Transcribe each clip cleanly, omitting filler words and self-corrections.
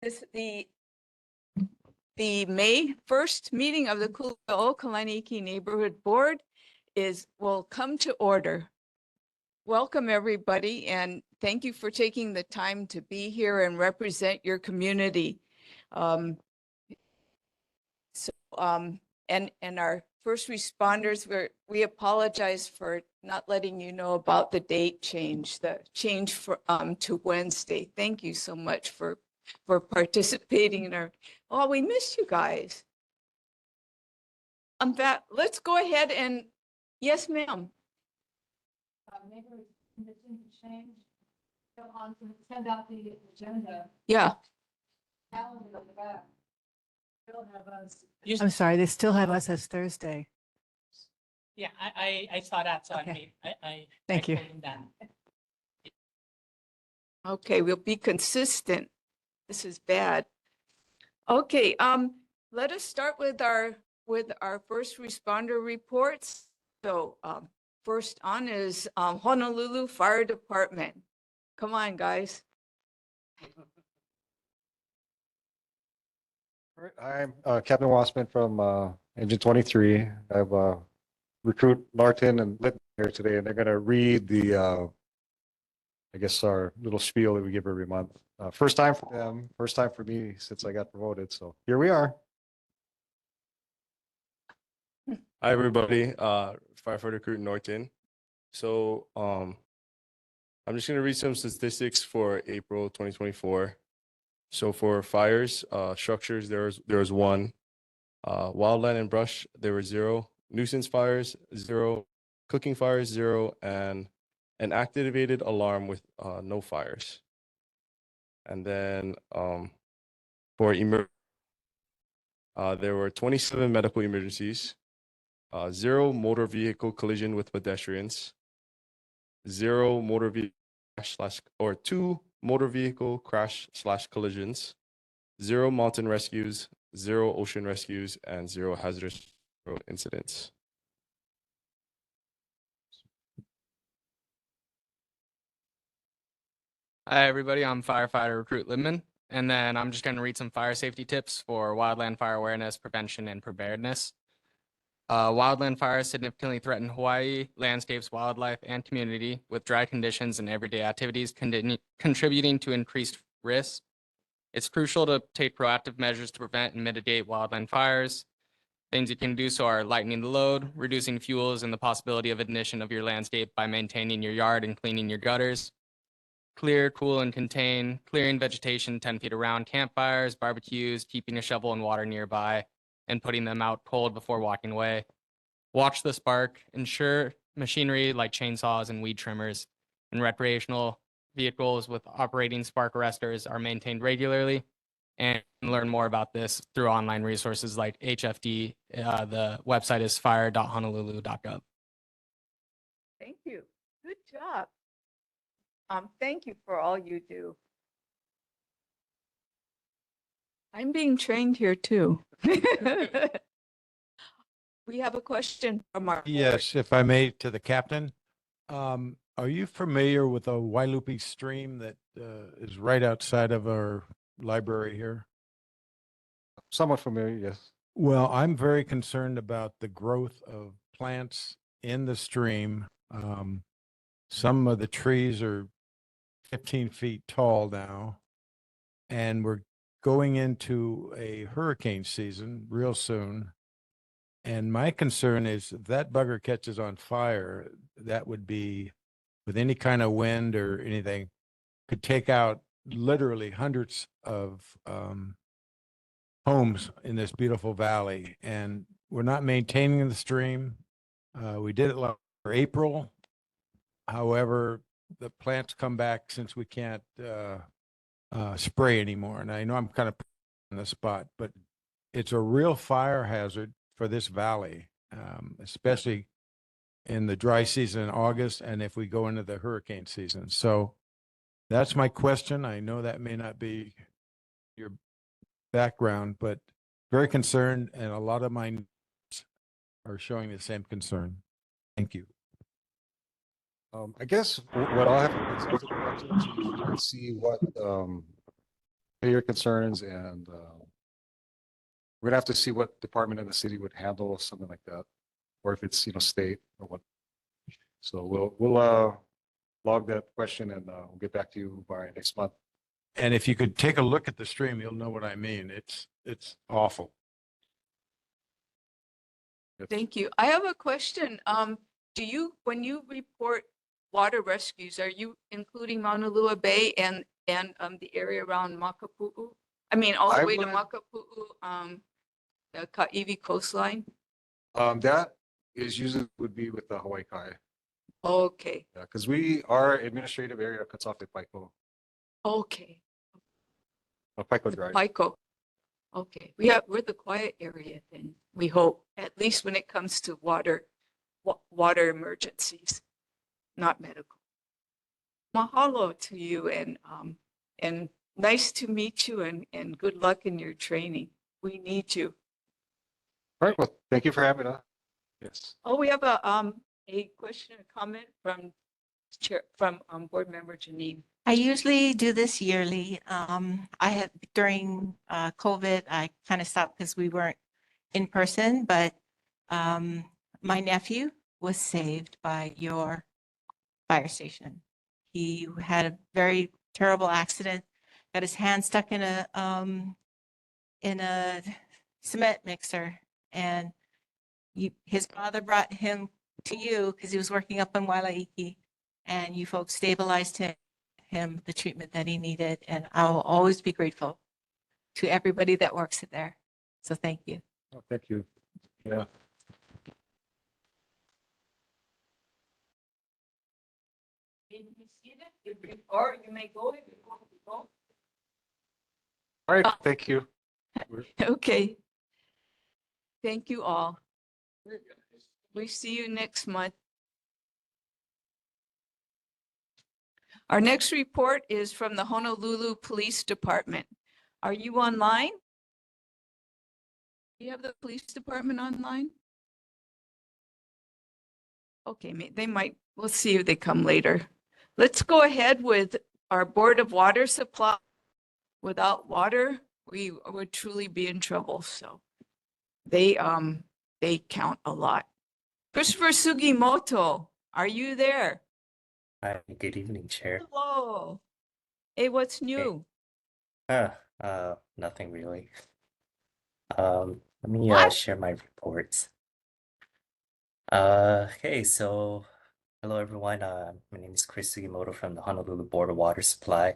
The May 1st meeting of the Kuli'ou'ou Kalani Neighborhood Board will come to order. Welcome, everybody, and thank you for taking the time to be here and represent your community. And our first responders, we apologize for not letting you know about the date change, to Wednesday. Thank you so much for participating in our. Oh, we missed you guys. Let's go ahead and yes, ma'am. Maybe we can change. Send out the agenda. Yeah. Calendar on the back. Still have us. I'm sorry, they still have us as Thursday. Yeah, I saw that, so Okay. Thank you. That. Okay, we'll be consistent. This is bad. Okay, let us start with our first responder reports. So first on is Honolulu Fire Department. Come on, guys. I'm Captain Wassman from Engine 23. I have recruit Larton and Litton here today, and they're going to read the, I guess, our little spiel that we give every month. First time for them, first time for me since I got promoted. So here we are. Hi, everybody. Firefighter Recruit Norton. So I'm just going to read some statistics for April 2024. So for fires, structures, there was 1. Wildland and brush, there were 0. Nuisance fires, 0. Cooking fires, 0. And an activated alarm with no fires. And then for there were 27 medical emergencies, 0 motor vehicle collision with pedestrians, 0 motor vehicle crash or 2 motor vehicle crash / collisions, 0 mountain rescues, 0 ocean rescues, and 0 hazardous incidents. Hi, everybody. I'm Firefighter Recruit Lidman, and then I'm just going to read some fire safety tips for wildland fire awareness, prevention, and preparedness. Wildland fires significantly threaten Hawaii, landscapes, wildlife, and community, with dry conditions and everyday activities contributing to increased risk. It's crucial to take proactive measures to prevent and mitigate wildland fires. Things you can do so are lightening the load, reducing fuels, and the possibility of ignition of your landscape by maintaining your yard and cleaning your gutters. Clear, cool, and contain, clearing vegetation 10 feet around campfires, barbecues, keeping a shovel and water nearby, and putting them out cold before walking away. Watch the spark. Ensure machinery like chainsaws and weed trimmers and recreational vehicles with operating spark arresters are maintained regularly. And learn more about this through online resources like HFD. The website is fire.honolulu.gov. Thank you. Good job. Thank you for all you do. I'm being trained here too. We have a question from our Yes, if I may, to the captain. Are you familiar with a Wailupi stream that is right outside of our library here? Somewhat familiar, yes. Well, I'm very concerned about the growth of plants in the stream. Some of the trees are 15 feet tall now, and we're going into a hurricane season real soon. And my concern is if that bugger catches on fire, that would be, with any kind of wind or anything, could take out literally hundreds of homes in this beautiful valley. And we're not maintaining the stream. We did it for April. However, the plants come back since we can't spray anymore. And I know I'm kind of on the spot, but it's a real fire hazard for this valley, especially in the dry season in August and if we go into the hurricane season. So that's my question. I know that may not be your background, but very concerned, and a lot of mine are showing the same concern. Thank you. I guess what I'll have to do is to see what hear your concerns and we're gonna have to see what department in the city would handle something like that, or if it's, state or what. So we'll log that question and we'll get back to you by next month. And if you could take a look at the stream, you'll know what I mean. It's awful. Thank you. I have a question. When you report water rescues, are you including Mauna Lua Bay and the area around Makapu'u? I mean, all the I way to would- Makapu'u, the Ka'ivi coastline? That is usually would be with the Hawaii Kai. Okay, Yeah, because our administrative area cuts off at Pico, okay. Pico The Drive. Pico. Okay, we're the quiet area then, we hope, at least when it comes to water emergencies, not medical. Mahalo to you and nice to meet you and good luck in your training. We need you. All right, well, thank you for having us. Yes. Oh, we have a question or comment from board member Janine. I usually do this yearly. I had during COVID, I kind of stopped because we weren't in person, but my nephew was saved by your fire station. He had a very terrible accident, got his hand stuck in a cement mixer, and his father brought him to you because he was working up in Wailaiki, and you folks stabilized him the treatment that he needed, and I will always be grateful to everybody that works there. So thank you. Oh, thank you. Yeah. Or you may go if you want to go. All right, thank you. Okay. Thank you all. We see you next month. Our next report is from the Honolulu Police Department. Are you online? Do you have the police department online? Okay, they might, we'll see if they come later. Let's go ahead with our Board of Water Supply. Without water, we would truly be in trouble, so they count a lot. Christopher Sugimoto, are you there? Hi, good evening, Chair. Hello. Hey, what's new? Nothing really. Let me What? share my reports. Okay, so hello everyone. My name is Chris Sugimoto from the Honolulu Board of Water Supply.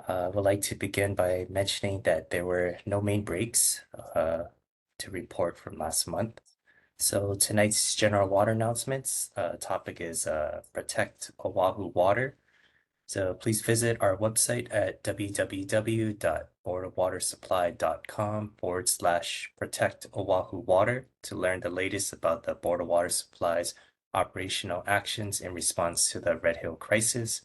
I would like to begin by mentioning that there were no main breaks to report from last month. So tonight's general water announcements topic is Protect Oahu Water. So please visit our website at www.boardofwatersupply.com/protect Oahu water to learn the latest about the Board of Water Supply's operational actions in response to the Red Hill crisis.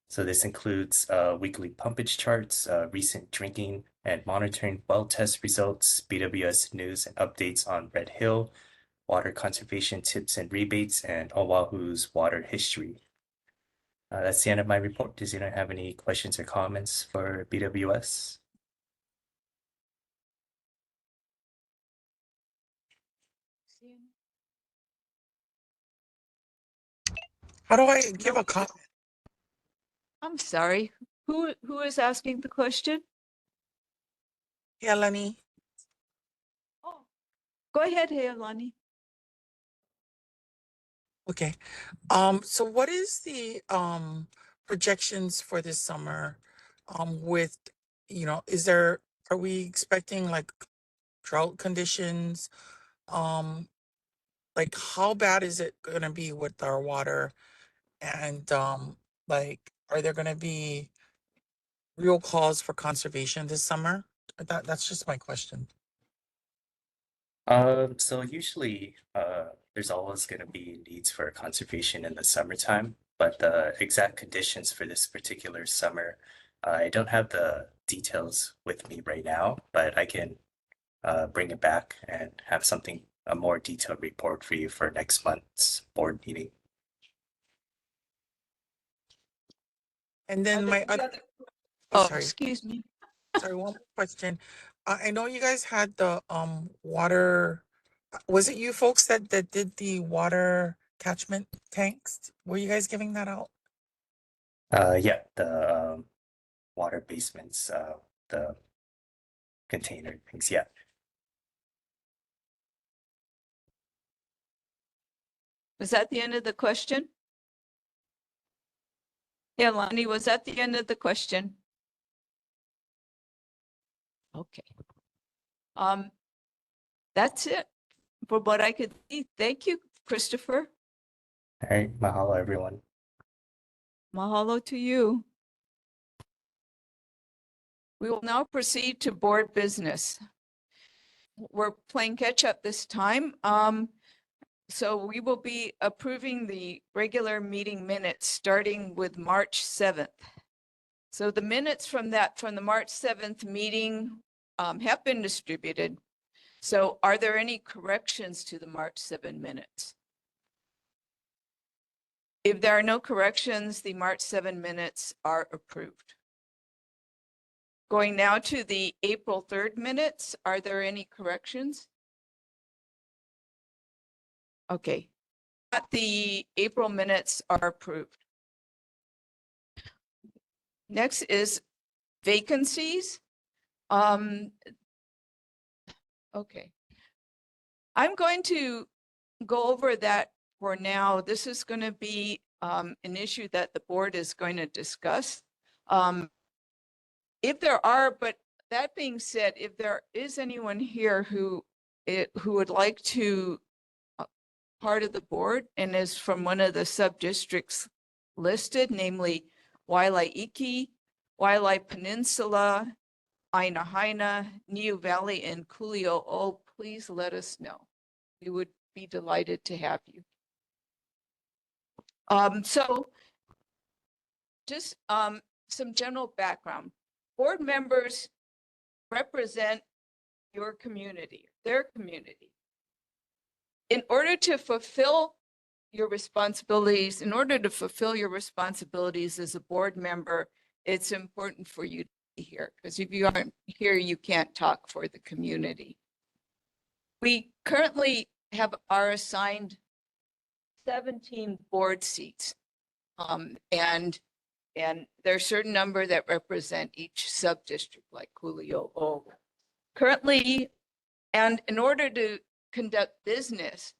So this includes weekly pumpage charts, recent drinking and monitoring well test results, BWS news and updates on Red Hill, water conservation tips and rebates, and Oahu's water history. That's the end of my report. Does anyone have any questions or comments for BWS? How do I give a comment? I'm sorry. Who is asking the question? Kalani? Oh, go ahead, Heolani. Okay. So what is the projections for this summer? With, are we expecting like drought conditions? Like how bad is it gonna be with our water? And like, are there gonna be real calls for conservation this summer? That's just my question. So usually there's always going to be needs for conservation in the summertime, but the exact conditions for this particular summer, I don't have the details with me right now, but I can bring it back and have a more detailed report for you for next month's board meeting. And then my other, Oh, sorry. excuse me. Sorry, one more question. I know you guys had the water. Was it you folks that did the water catchment tanks? Were you guys giving that out? Yeah, the water basements, the container things. Yeah. Was that the end of the question? Yeah, Lonnie, was that the end of the question? Okay. That's it for what I could see. Thank you, Christopher. All right. Mahalo, everyone. Mahalo to you. We will now proceed to board business. We're playing catch up this time. So we will be approving the regular meeting minutes starting with March 7th. So the minutes from the March 7th meeting have been distributed. So are there any corrections to the March 7 minutes? If there are no corrections, the March 7 minutes are approved. Going now to the April 3rd minutes, are there any corrections? Okay. The April minutes are approved. Next is vacancies. Okay. I'm going to go over that for now. This is going to be an issue that the board is going to discuss. If there are, but that being said, if there is anyone here who would like to part of the board and is from one of the sub-districts listed, namely Wailaiki, Waialae Peninsula, Aina Haina, Niu Valley, and Kuli'ou'ou, please let us know. We would be delighted to have you. So just some general background. Board members represent your community, their community. In order to fulfill your responsibilities, as a board member, it's important for you to be here, because if you aren't here, you can't talk for the community. We currently are assigned 17 board seats. And there are a certain number that represent each sub-district, like Kuli'ou'ou. Currently, and in order to conduct business,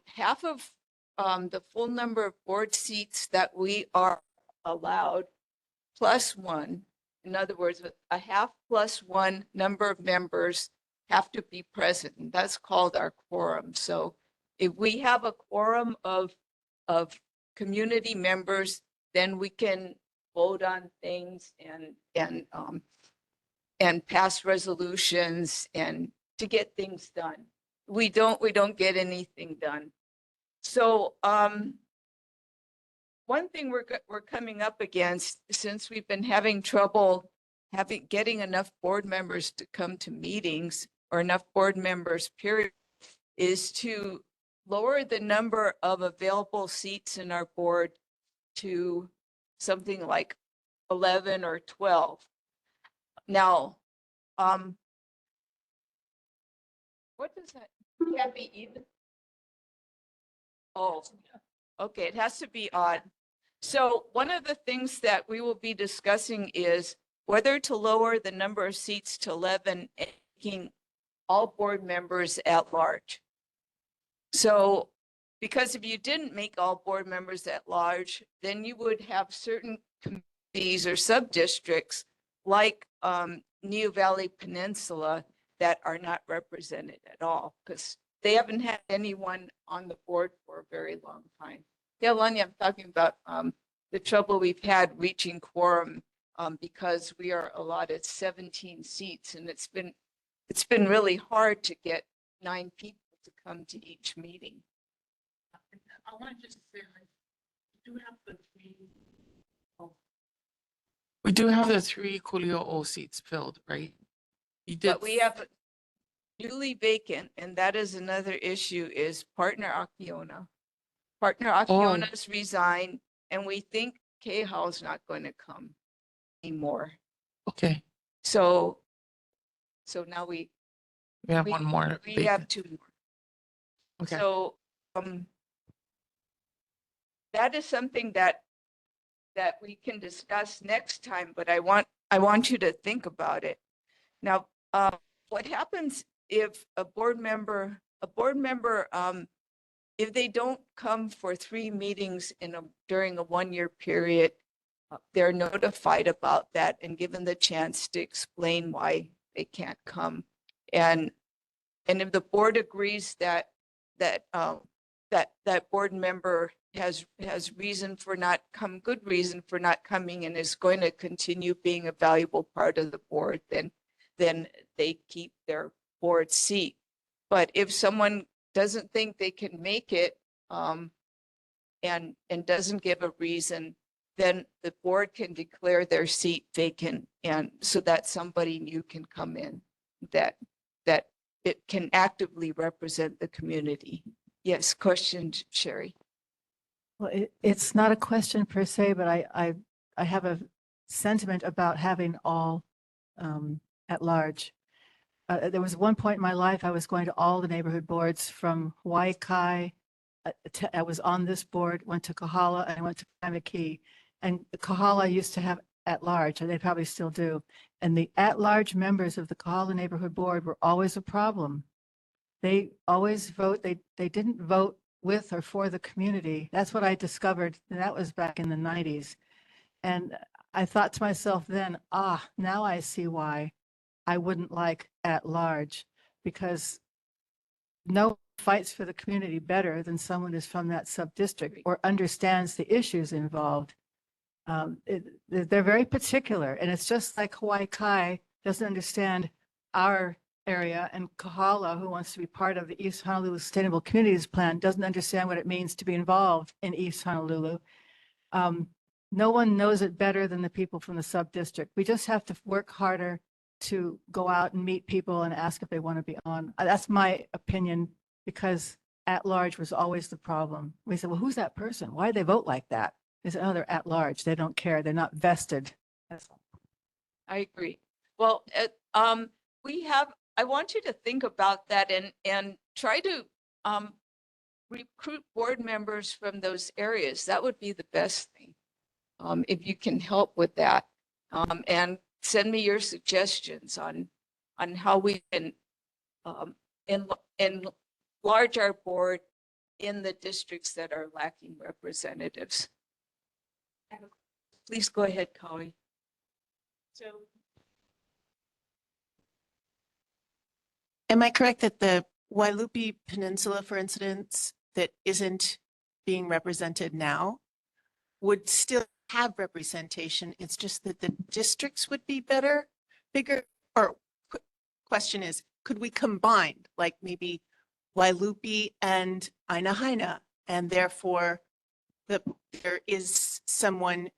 half of the full number of board seats that we are allowed, plus one, in other words, a half plus one number of members have to be present, and that's called our quorum. So if we have a quorum of community members, then we can vote on things and pass resolutions and to get things done. We don't get anything done. So one thing we're coming up against, since we've been having trouble getting enough board members to come to meetings, or enough board members period, is to lower the number of available seats in our board to something like 11 or 12. Now, what does that, can't be even? Oh, okay, it has to be odd. So one of the things that we will be discussing is whether to lower the number of seats to 11 and making all board members at large. So, because if you didn't make all board members at large, then you would have certain committees or sub-districts like Niu Valley Peninsula that are not represented at all, because they haven't had anyone on the board for a very long time. Yeah, Lonnie, I'm talking about the trouble we've had reaching quorum because we are allotted 17 seats, and it's been really hard to get 9 people to come to each meeting. I want to just say, we do have the three. We do have the 3 Kuli'ou'ou seats filled, right? You did. But we have newly vacant, and that is another issue, is partner Akiona. Partner Akiona's resigned, and we think Keihao's not going to come anymore. Okay. So now we We have one more. we have two more. Okay. So, that is something that we can discuss next time, but I want you to think about it. Now, what happens if a board member, if they don't come for 3 meetings during a 1-year period, they're notified about that and given the chance to explain why they can't come. And if the board agrees that board member has reason for not come, good reason for not coming, and is going to continue being a valuable part of the board, then they keep their board seat. But if someone doesn't think they can make it, and doesn't give a reason, then the board can declare their seat vacant, and so that somebody new can come in that it can actively represent the community. Yes, question, Sherry. Well, it's not a question per se, but I have a sentiment about having all at large. There was one point in my life I was going to all the neighborhood boards from Hawaii Kai. I was on this board, went to Kahala, and I went to Kaimaki. And Kahala used to have at large, and they probably still do. And the at large members of the Kahala neighborhood board were always a problem. They always vote. They didn't vote with or for the community. That's what I discovered. And that was back in the 90s. And I thought to myself then, now I see why I wouldn't like at large, because no one fights for the community better than someone who's from that sub-district or understands the issues involved. They're very particular, and it's just like Hawaii Kai doesn't understand our area, and Kahala, who wants to be part of the East Honolulu Sustainable Communities Plan, doesn't understand what it means to be involved in East Honolulu. No one knows it better than the people from the sub-district. We just have to work harder to go out and meet people and ask if they want to be on. That's my opinion, because at large was always the problem. We said, well, who's that person? Why do they vote like that? They said, oh, they're at large. They don't care. They're not vested. That's all. I agree. Well, I want you to think about that and try to recruit board members from those areas. That would be the best thing. If you can help with that, and send me your suggestions on how we can enlarge our board in the districts that are lacking representatives. Please go ahead, Kali. So, am I correct that the Wailupi Peninsula, for instance, that isn't being represented now, would still have representation? It's just that the districts would be bigger? Or question is, could we combine, like maybe Wailupi and Ainahaina, and therefore there is someone,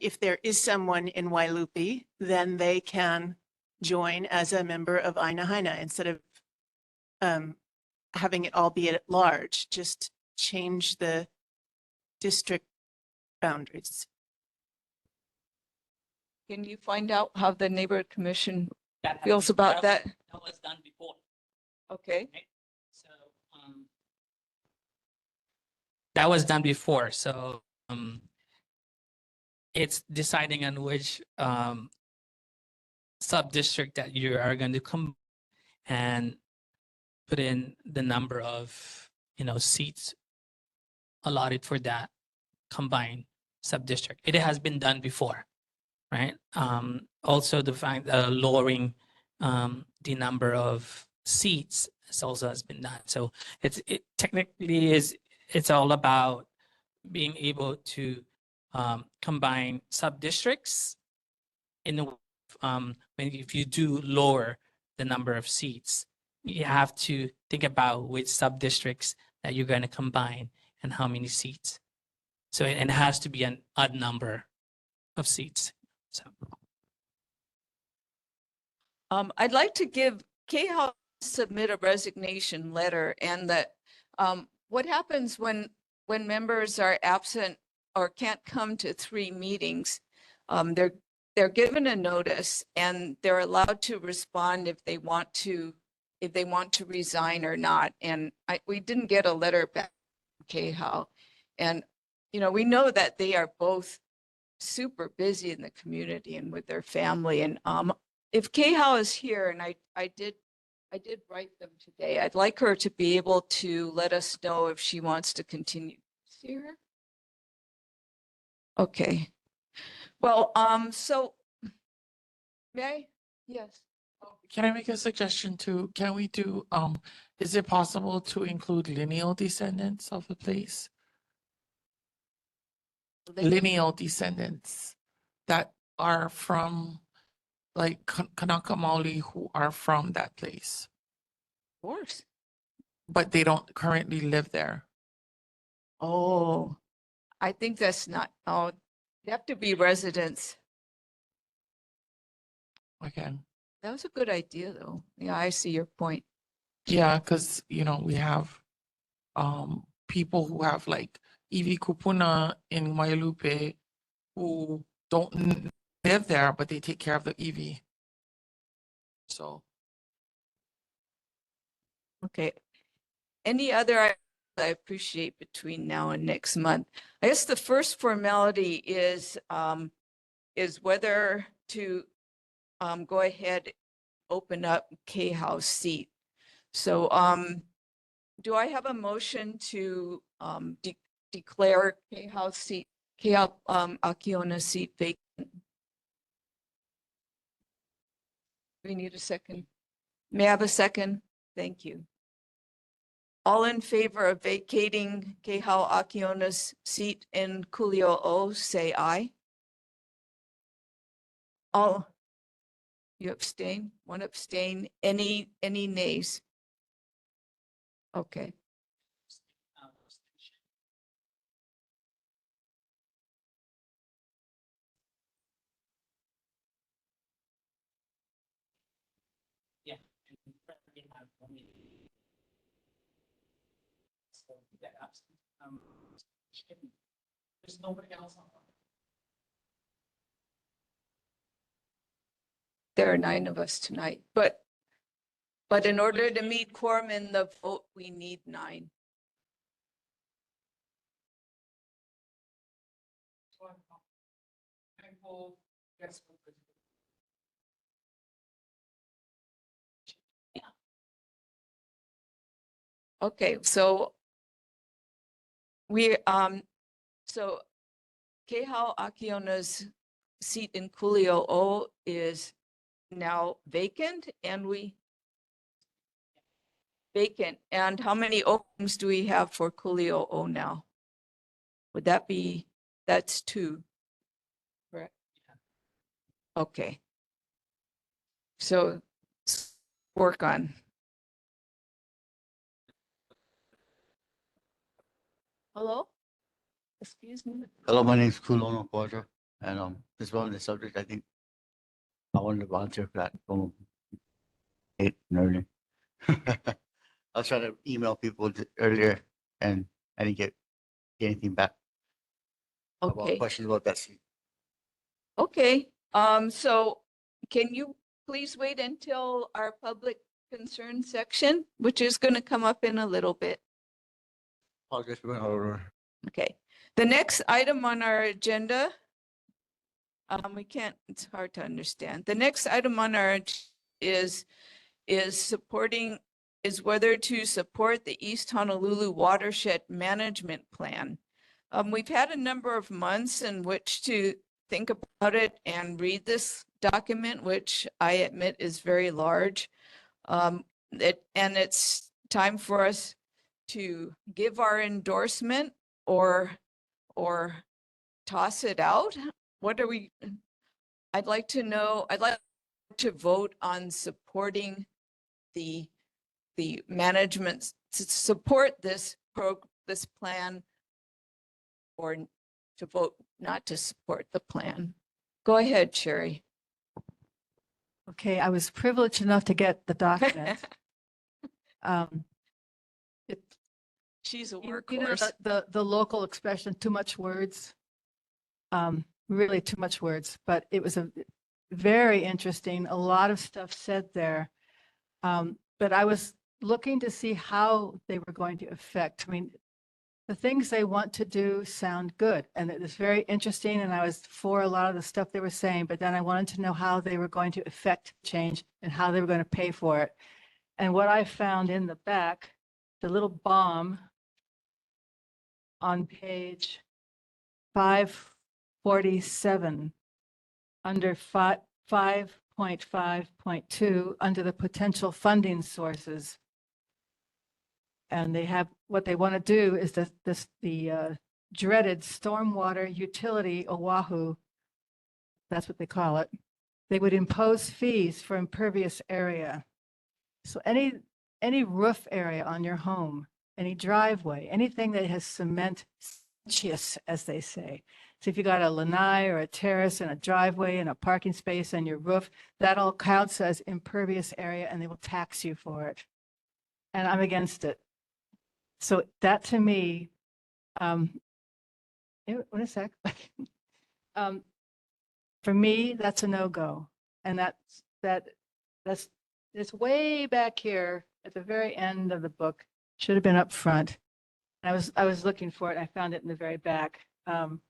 if there is someone in Wailupi, then they can join as a member of Ainahaina instead of having it all be at large. Just change the district boundaries. Can you find out how the neighborhood commission feels about that? That was done before. Okay. So that was done before. So it's deciding on which sub-district that you are going to come and put in the number of seats allotted for that combined sub-district. It has been done before, right? Also the fact lowering the number of seats also has been done. So it technically it's all about being able to combine sub-districts in the if you do lower the number of seats, you have to think about which sub-districts that you're going to combine and how many seats. So it has to be an odd number of seats. So I'd like to give KHAL submit a resignation letter, and that what happens when members are absent or can't come to 3 meetings, they're given a notice and they're allowed to respond if they want to resign or not. And we didn't get a letter back from KHOW. And, you know, we know that they are both super busy in the community and with their family. And if KHOW is here, and I did write them today, I'd like her to be able to let us know if she wants to continue. See her? Okay. Well, so may I? Yes. Can I make a suggestion too? Can we do, is it possible to include lineal descendants of the place? Lineal descendants that are from like Kanaka Maoli who are from that place, Of course. but they don't currently live there. Oh, I think that's not, oh, they have to be residents. Okay. That was a good idea, though. Yeah, I see your point. Yeah, because you know, we have people who have like Iwi Kupuna in Waialupe who don't live there, but they take care of the Iwi. So Okay. Any other items I appreciate between now and next month? I guess the first formality is whether to go ahead, open up K-House seat. So do I have a motion to declare K-House seat, Akiona seat vacant? We need a second. May I have a second? Thank you. All in favor of vacating Kehau Akiona's seat in Kuli'ou'ou, say aye. All, you abstain, one abstain, any nays? Okay, Yeah. So that there's nobody else on. there are 9 of us tonight, but in order to meet quorum in the vote, we need 9. Okay, so we, so Kehau Akiona's seat in Kuli'ou'ou is now vacant, and vacant. And how many openings do we have for Kuli'ou'ou now? Would that be, that's 2, correct? Okay. So work on. Hello? Excuse me? Hello, my name is Kuli'ou'ou Quadra, and just on the subject, I think I wanted to volunteer for that from 8 and early. I was trying to email people earlier, and I didn't get anything back about Okay, questions about that seat. okay. So can you please wait until our public concern section, which is going to come up in a little bit? Apologize for going over. Okay, the next item on our agenda, we can't, it's hard to understand. The next item on our is whether to support the East Honolulu Watershed Management Plan. We've had a number of months in which to think about it and read this document, which I admit is very large. And it's time for us to give our endorsement or toss it out. What are we, I'd like to know, I'd like to vote on supporting the management, to support this this plan, or to vote not to support the plan. Go ahead, Sherry. Okay, I was privileged enough to get the document. It, She's a you know, workhorse. the local expression, too much words. really too much words, but it was a very interesting, a lot of stuff said there. But I was looking to see how they were going to affect. I mean, the things they want to do sound good, and it was very interesting, and I was for a lot of the stuff they were saying, but then I wanted to know how they were going to affect change and how they were going to pay for it. And what I found in the back, the little bomb on page 547, under 5.5.2, under the potential funding sources. And they have, what they want to do is the dreaded stormwater utility Oahu, that's what they call it. They would impose fees for impervious area. So any roof area on your home, any driveway, anything that has cement, as they say. So if you got a lanai or a terrace and a driveway and a parking space and your roof, that all counts as impervious area and they will tax you for it. And I'm against it. So that to me, wait a sec. For me, that's a no-go. And that's way back here at the very end of the book. Should have been up front. I was looking for it. I found it in the very back. And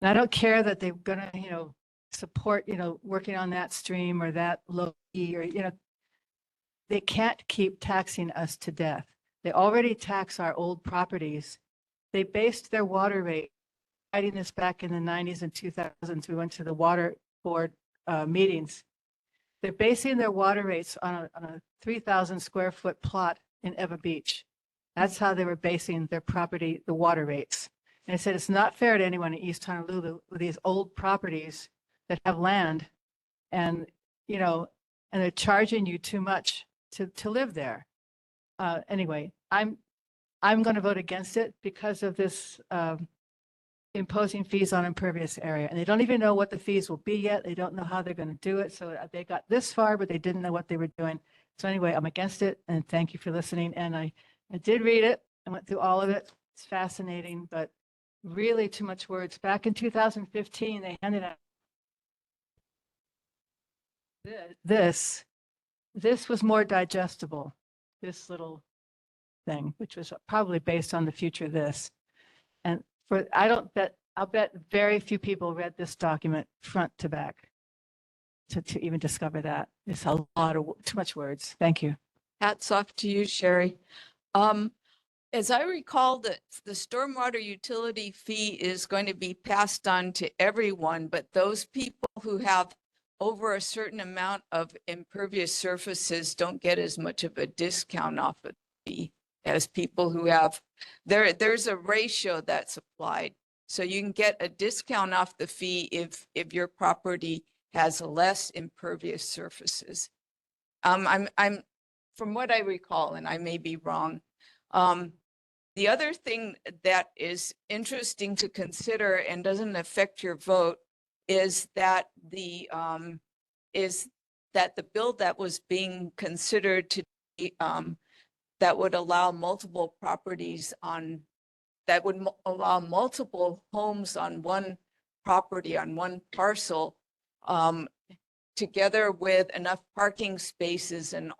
I don't care that they're gonna, support, working on that stream or that low E or, they can't keep taxing us to death. They already tax our old properties. They based their water rate, writing this back in the 90s and 2000s. We went to the water board meetings. They're basing their water rates on a 3,000 square foot plot in Eva Beach. That's how they were basing their property, the water rates. And I said, it's not fair to anyone in East Honolulu with these old properties that have land and, and they're charging you too much to live there. Anyway, I'm going to vote against it because of this imposing fees on impervious area. And they don't even know what the fees will be yet. They don't know how they're going to do it. So they got this far, but they didn't know what they were doing. So anyway, I'm against it. And thank you for listening. And I did read it. I went through all of it. It's fascinating, but really too much words. Back in 2015, they handed out this. This was more digestible, this little thing, which was probably based on the future of this. And I'll bet very few people read this document front to back to even discover that. It's a lot of, too much words. Thank you. Hats off to you, Sherry. As I recall, the stormwater utility fee is going to be passed on to everyone, but those people who have over a certain amount of impervious surfaces don't get as much of a discount off of the fee as people who have, there's a ratio that's applied. So you can get a discount off the fee if your property has less impervious surfaces. I'm from what I recall, and I may be wrong. The other thing that is interesting to consider and doesn't affect your vote is that the bill that was being considered to that would allow multiple properties on, that would allow multiple homes on one property, on one parcel, together with enough parking spaces and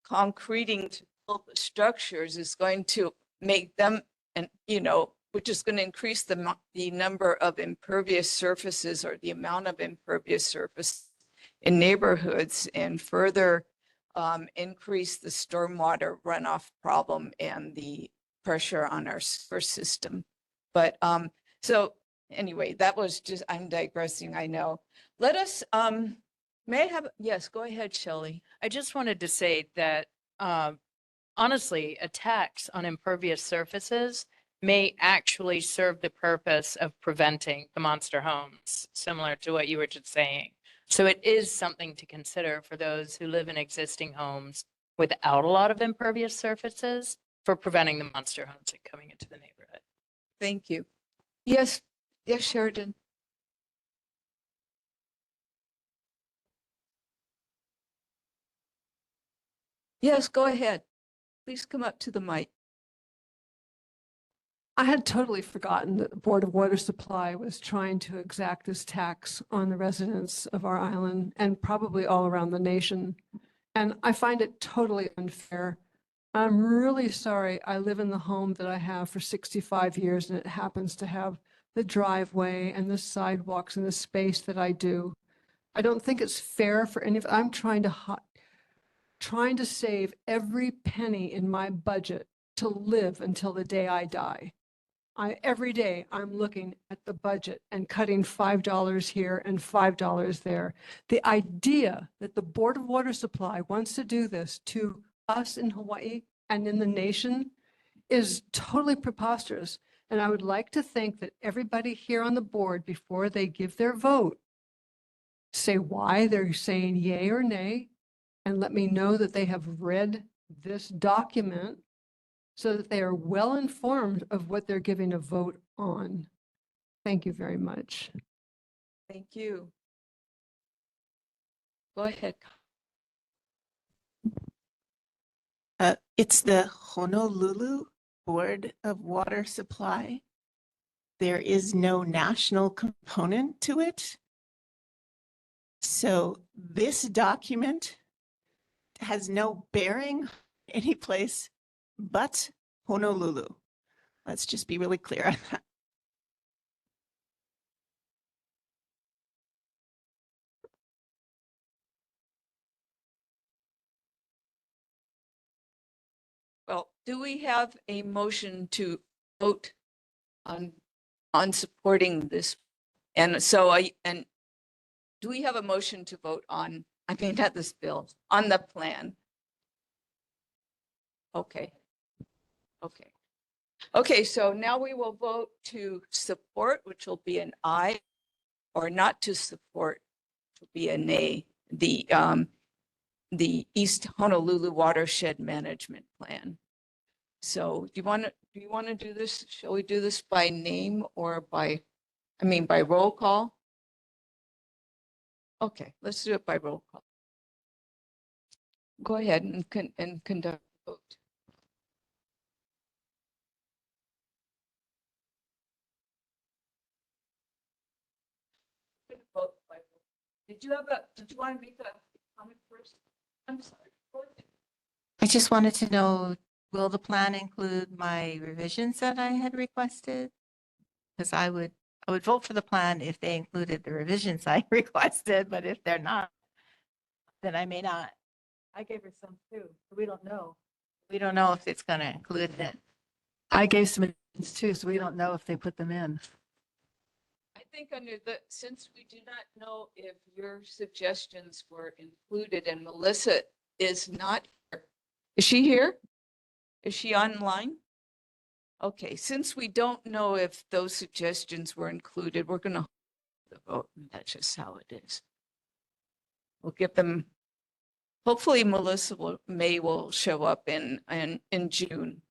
concreting to build the structures is going to make them, and which is going to increase the number of impervious surfaces or the amount of impervious surface in neighborhoods and further increase the stormwater runoff problem and the pressure on our sewer system. But so anyway, that was just, I'm digressing, I know. Let us, may I have, yes, go ahead, Shelley. I just wanted to say that honestly, a tax on impervious surfaces may actually serve the purpose of preventing the monster homes, similar to what you were just saying. So it is something to consider for those who live in existing homes without a lot of impervious surfaces for preventing the monster homes from coming into the neighborhood. Thank you. Yes, yes, Sheridan. Yes, go ahead. Please come up to the mic. I had totally forgotten that the Board of Water Supply was trying to exact this tax on the residents of our island and probably all around the nation. And I find it totally unfair. I'm really sorry. I live in the home that I have for 65 years and it happens to have the driveway and the sidewalks and the space that I do. I don't think it's fair for any of, I'm trying to save every penny in my budget to live until the day I die. Every day I'm looking at the budget and cutting $5 here and $5 there. The idea that the Board of Water Supply wants to do this to us in Hawaii and in the nation is totally preposterous. And I would like to think that everybody here on the board, before they give their vote, say why they're saying yay or nay, and let me know that they have read this document so that they are well informed of what they're giving a vote on. Thank you very much. Thank you. Go ahead. It's the Honolulu Board of Water Supply. There is no national component to it. So this document has no bearing any place but Honolulu. Let's just be really clear on that. Well, do we have a motion to vote on supporting this? And so and do we have a motion to vote on, I mean, not this bill, on the plan? Okay. Okay. Okay, so now we will vote to support, which will be an aye, or not to support, which will be a nay, the East Honolulu Watershed Management Plan. So do you want to do this? Shall we do this by name or by roll call? Okay, let's do it by roll call. Go ahead and conduct the vote. Did you want to make a comment first? I'm sorry. I just wanted to know, will the plan include my revisions that I had requested? Because I would vote for the plan if they included the revisions I requested, but if they're not, then I may not. I gave her some too. So we don't know. We don't know if it's going to include it. I gave some additions too, so we don't know if they put them in. I think since we do not know if your suggestions were included and Melissa is not here. Is she here? Is she online? Okay, since we don't know if those suggestions were included, we're going to vote. That's just how it is. We'll give them, hopefully Melissa will show up in June.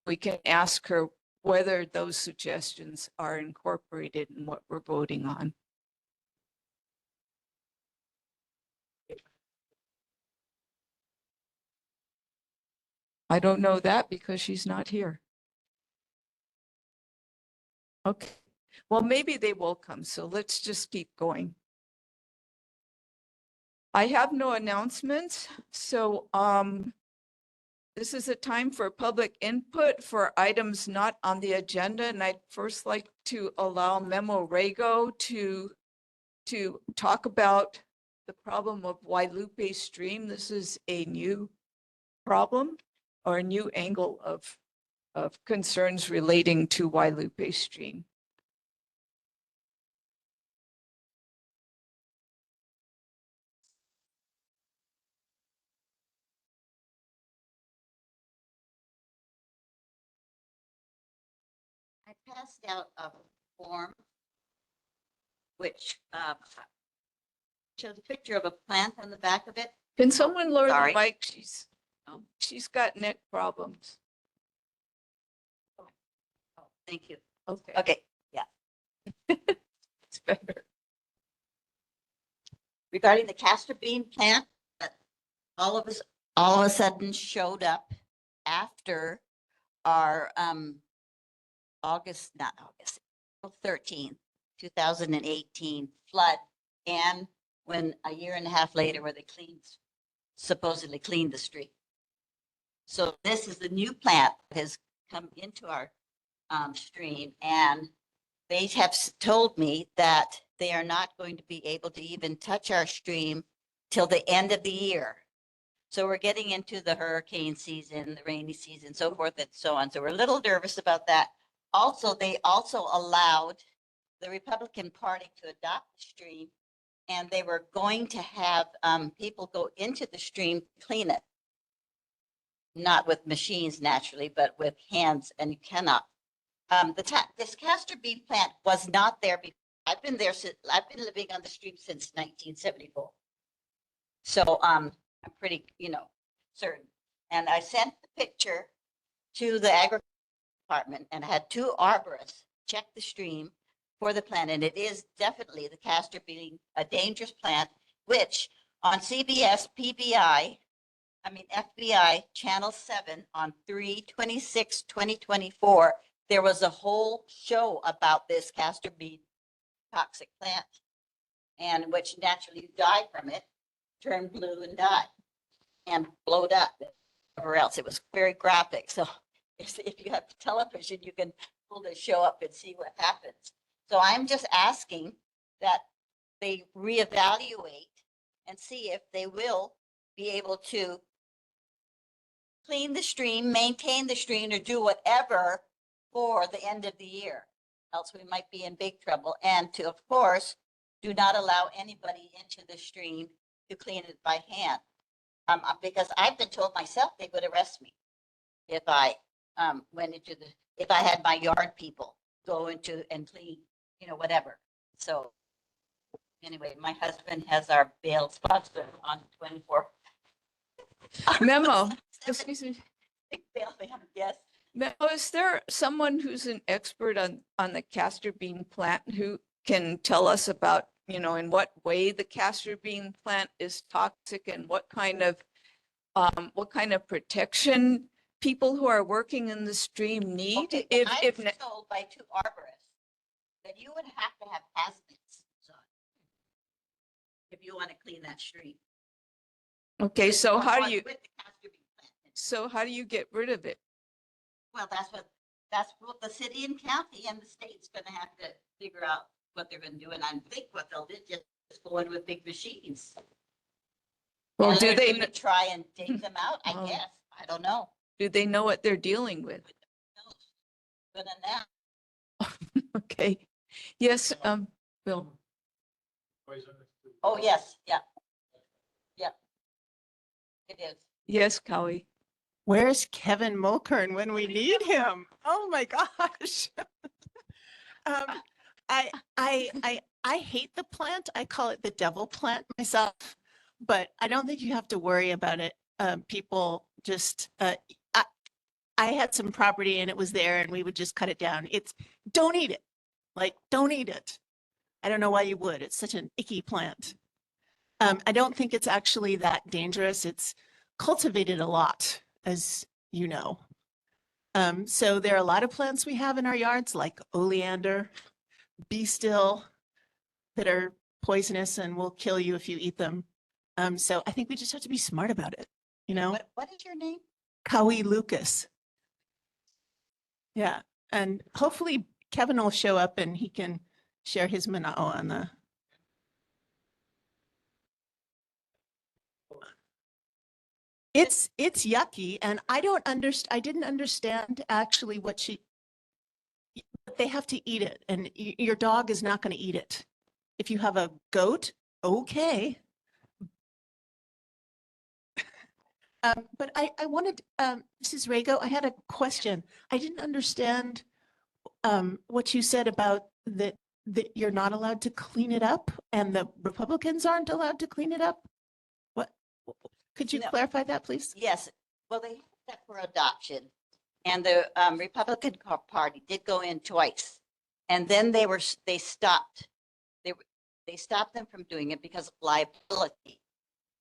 We can ask her whether those suggestions are incorporated in what we're voting on. I don't know that because she's not here. Okay, well, maybe they will come, so let's just keep going. I have no announcements, so this is a time for public input for items not on the agenda, and I'd first like to allow Memo Rego to talk about the problem of Wailupe Stream. This is a new problem or a new angle of concerns relating to Wailupe Stream. I passed out a form which shows a picture of a plant on the back of it. Can someone lower the Sorry. mic? She's got neck problems. Thank you. Okay. Okay, yeah. It's better. Regarding the castor bean plant that all of a sudden showed up after our not August, April 13th, 2018 flood, and when a year and a half later where they supposedly cleaned the street. So this is the new plant that has come into our stream, and they have told me that they are not going to be able to even touch our stream till the end of the year. So we're getting into the hurricane season, the rainy season, so forth and so on. So we're a little nervous about that. Also, they also allowed the Republican Party to adopt the stream, and they were going to have people go into the stream to clean it. Not with machines naturally, but with hands, and you cannot. This castor bean plant was not there before. I've been living on the stream since 1974. So I'm pretty, certain. And I sent the picture to the agriculture department and had 2 arborists check the stream for the plant. And it is definitely the castor bean, a dangerous plant, which on CBS FBI Channel 7 on 3/26/2024, there was a whole show about this castor bean toxic plant, and which naturally you die from it, turn blue and die, and blowed up, or else. It was very graphic. So if you have television, you can pull the show up and see what happens. So I'm just asking that they reevaluate and see if they will be able to clean the stream, maintain the stream, or do whatever for the end of the year. Else we might be in big trouble. And to, of course, do not allow anybody into the stream to clean it by hand. Because I've been told myself they would arrest me if I if I had my yard people go into and clean, whatever. So anyway, my husband has our bail sponsor on 24. Memo, excuse me. Yes. Memo, is there someone who's an expert on the castor bean plant who can tell us about, in what way the castor bean plant is toxic and what kind of protection people who are working in the stream need? Okay, If I was told by 2 arborists that you would have to have hazmat suits on if you want to clean that stream. okay, so how do With you the castor bean plant. how do you get rid of it? Well, that's what the city and county and the state's gonna have to figure out what they're gonna do. And I think what they'll do is just go in with big machines. Well, And do they're they gonna try and dig them out, I Oh. guess. I don't know. do they know what they're dealing with? But now, Okay. Yes, Bill. oh, yes, yeah. Yeah. It is. Yes, Cowie. Where's Kevin Mulkern when we need him? Oh my gosh. I hate the plant. I call it the devil plant myself, but I don't think you have to worry about it. People just, I had some property and it was there and we would just cut it down. Don't eat it. Don't eat it. I don't know why you would. It's such an icky plant. I don't think it's actually that dangerous. It's cultivated a lot, as you know. So there are a lot of plants we have in our yards, like oleander, be still, that are poisonous and will kill you if you eat them. So I think we just have to be smart about it, What is your name? Kawi Lucas. Yeah, and hopefully Kevin will show up and he can share his manao on the. It's yucky, and I didn't understand actually but they have to eat it, and your dog is not going to eat it. If you have a goat, okay. But I wanted, Mrs. Rago, I had a question. I didn't understand what you said about that you're not allowed to clean it up and the Republicans aren't allowed to clean it up. What? Could you No. clarify that, please? Yes, well, they had that for adoption, and the Republican Party did go in twice, and then they stopped. They stopped them from doing it because of liability,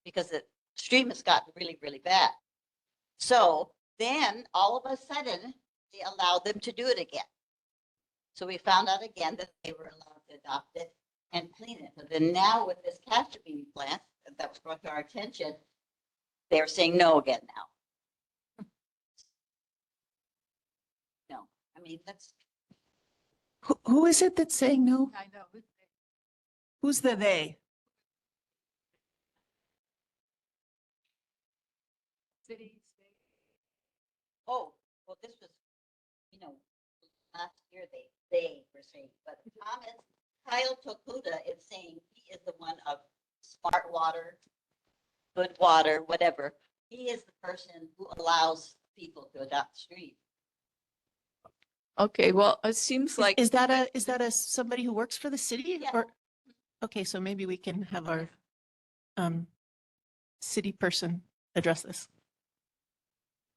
because the stream has gotten really, really bad. So then all of a sudden, they allowed them to do it again. So we found out again that they were allowed to adopt it and clean it. But then now with this castor bean plant that was brought to our attention, they're saying no again now. No, I mean, that's, Who is it that's saying no? I know. Who's the they? City, oh, well, this was, last year they were saying, but Thomas, Kyle Tokuda is saying he is the one of smart water, good water, whatever. He is the person who allows people to adopt the stream. Okay, well, it seems like. Is that somebody who works for the city Yeah. or? Okay, so maybe we can have our city person address this.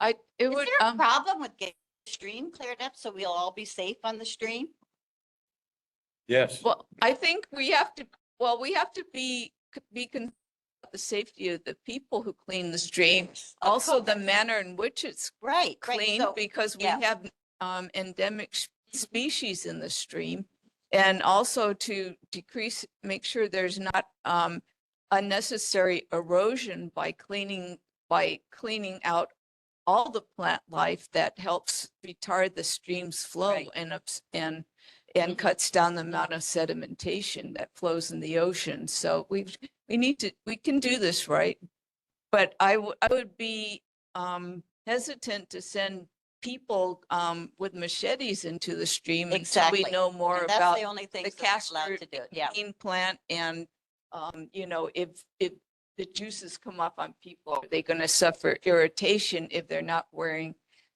It Is would, there a problem with getting the stream cleared up so we'll all be safe on the stream? Yes. well, I think we have to be concerned about the safety of the people who clean the stream. Of Also, course. the manner in which it's Right, right. cleaned, So, because we yeah. have endemic species in the stream. And also to make sure there's not unnecessary erosion by cleaning out all the plant life that helps retard the stream's flow Right. and cuts down the amount of sedimentation that flows in the ocean. So we can do this, right? But I would be hesitant to send people with machetes into the stream until we Exactly. know more And that's about the only thing the that we're allowed castor to do it. Yeah. bean plant and if the juices come up on people, are they going to suffer irritation if they're not wearing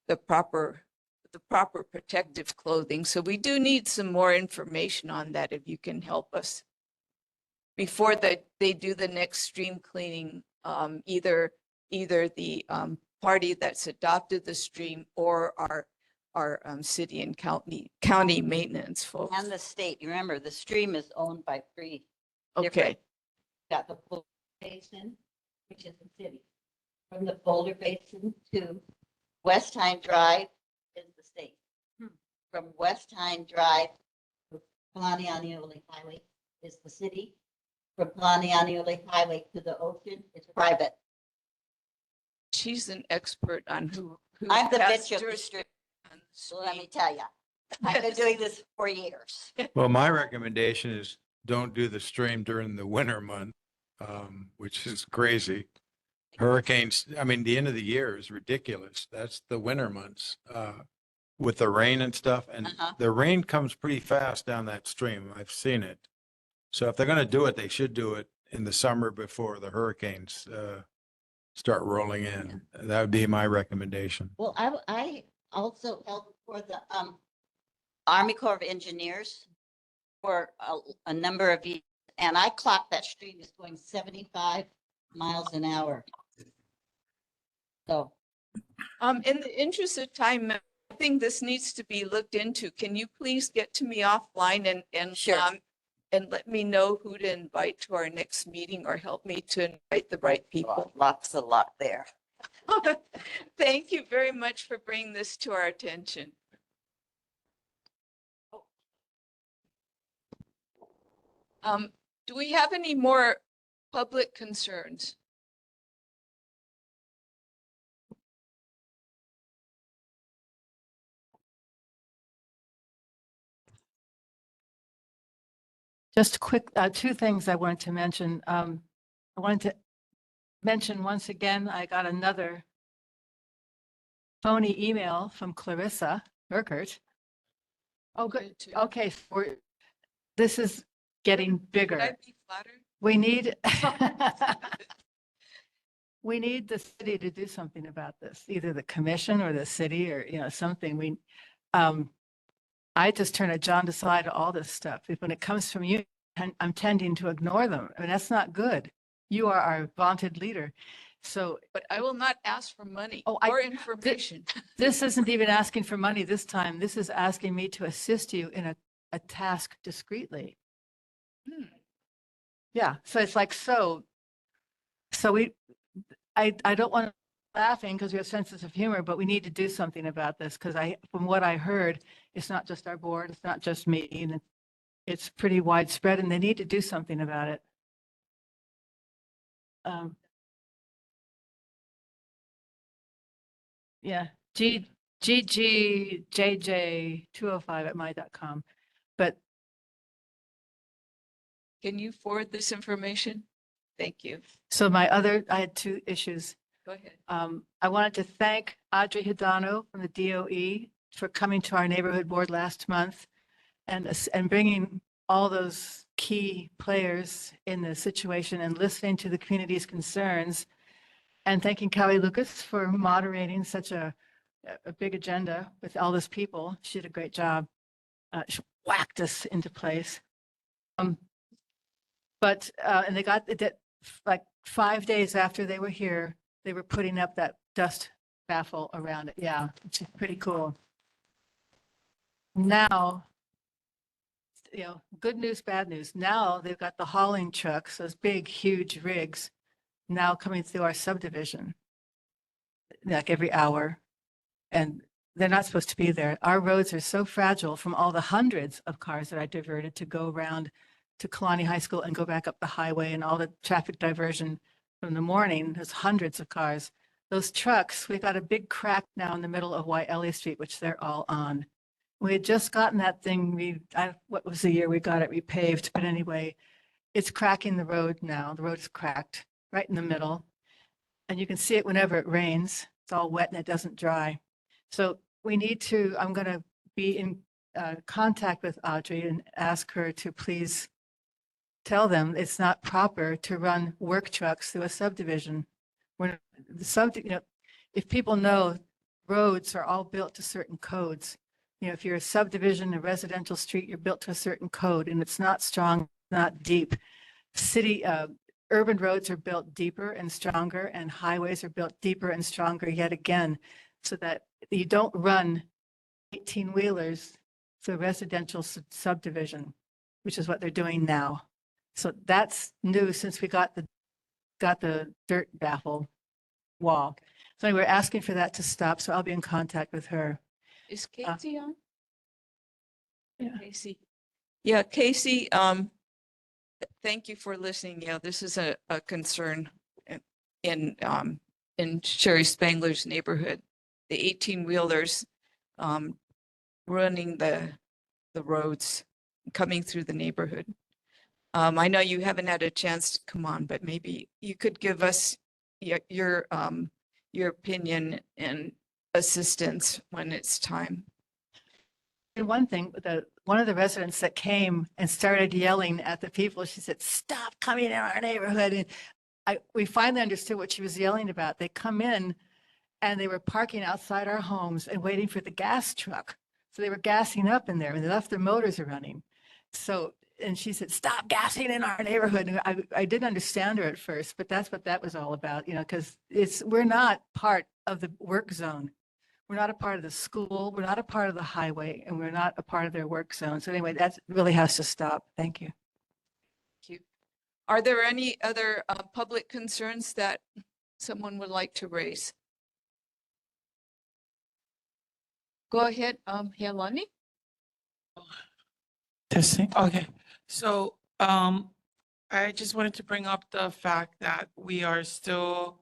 the proper protective clothing? So we do need some more information on that if you can help us before they do the next stream cleaning, either the party that's adopted the stream or our city and county maintenance folks. And the state, you remember, the stream is owned by three. Okay, different- Got the Boulder Basin, which is the city. From the Boulder Basin to West Hine Drive is the state. From West Hine Drive to Kalani Highway is the city. From Kalani Highway to the ocean is private. she's an expert on who I'm the has bitch of the jurisdiction street. on the So let me stream. tell you, I've been doing this for years. Well, my recommendation is don't do the stream during the winter month, which is crazy. Hurricanes, I mean, the end of the year is ridiculous. That's the winter months, with the rain and stuff. And Uh-huh. the rain comes pretty fast down that stream. I've seen it. So if they're going to do it, they should do it in the summer before the hurricanes, start rolling in. That would be my recommendation. Well, I also helped for the Army Corps of Engineers for a number of years, and I clocked that stream is going 75 miles an hour. So, In the interest of time, I think this needs to be looked into. Can you please get to me offline and Sure. and let me know who to invite to our next meeting or help me to invite the right people? lots of luck there. Thank you very much for bringing this to our attention. Do we have any more public concerns? Just quick, two things I wanted to mention. I wanted to mention once again, I got another phony email from Clarissa Urquhart. Oh, good. Okay, this is getting Could bigger. I be flattered? We need, we need the city to do something about this, either the commission or the city or, something. I just turn a jaundiced eye to all this stuff. When it comes from you, I'm tending to ignore them. I mean, that's not good. You are our vaunted leader. So But I will not ask for money Oh, or information. this isn't even asking for money this time. This is asking me to assist you in a task discreetly. Yeah, so it's like, I don't want to laughing because we have senses of humor, but we need to do something about this because from what I heard, it's not just our board, it's not just me, and it's pretty widespread, and they need to do something about it. Yeah, GGJJ205@my.com. But Can you forward this information? Thank you. so I had two issues. Go ahead. I wanted to thank Audrey Hidano from the DOE for coming to our neighborhood board last month and bringing all those key players in the situation and listening to the community's concerns. And thanking Kelly Lucas for moderating such a big agenda with all those people. She did a great job. She whacked us into place. And they got that like 5 days after they were here, they were putting up that dust baffle around it. Yeah, which is pretty cool. Now, good news, bad news. Now they've got the hauling trucks, those big, huge rigs, now coming through our subdivision, like every hour. And they're not supposed to be there. Our roads are so fragile from all the hundreds of cars that I diverted to go around to Kalani High School and go back up the highway and all the traffic diversion from the morning. There's hundreds of cars. Those trucks, we got a big crack now in the middle of Elliott Street, which they're all on. We had just gotten that thing, what was the year we got it repaved? But anyway, it's cracking the road now. The road is cracked right in the middle. And you can see it whenever it rains. It's all wet and it doesn't dry. So we need to, I'm going to be in contact with Audrey and ask her to please tell them it's not proper to run work trucks through a subdivision. If people know, roads are all built to certain codes. If you're a subdivision, a residential street, you're built to a certain code and it's not strong, not deep. Urban roads are built deeper and stronger and highways are built deeper and stronger yet again, so that you don't run 18-wheelers through a residential subdivision, which is what they're doing now. So that's new since we got the dirt baffle wall. So anyway, we're asking for that to stop. So I'll be in contact with her. Is Casey on? Yeah. Casey. Yeah, Casey, thank you for listening. Yeah, this is a concern in Sherry Spangler's neighborhood. The 18-wheelers running the roads, coming through the neighborhood. I know you haven't had a chance to come on, but maybe you could give us your opinion and assistance when it's time. And one thing, one of the residents that came and started yelling at the people, she said, "Stop coming in our neighborhood." And we finally understood what she was yelling about. They come in and they were parking outside our homes and waiting for the gas truck. So they were gassing up in there and they left their motors running. So, and she said, "Stop gassing in our neighborhood." And I didn't understand her at first, but that's what that was all about, because we're not part of the work zone. We're not a part of the school. We're not a part of the highway, and we're not a part of their work zone. So anyway, that really has to stop. Thank you. Thank you. Are there any other public concerns that someone would like to raise? Go ahead, Kalani. Testing. Okay. So, I just wanted to bring up the fact that we are still,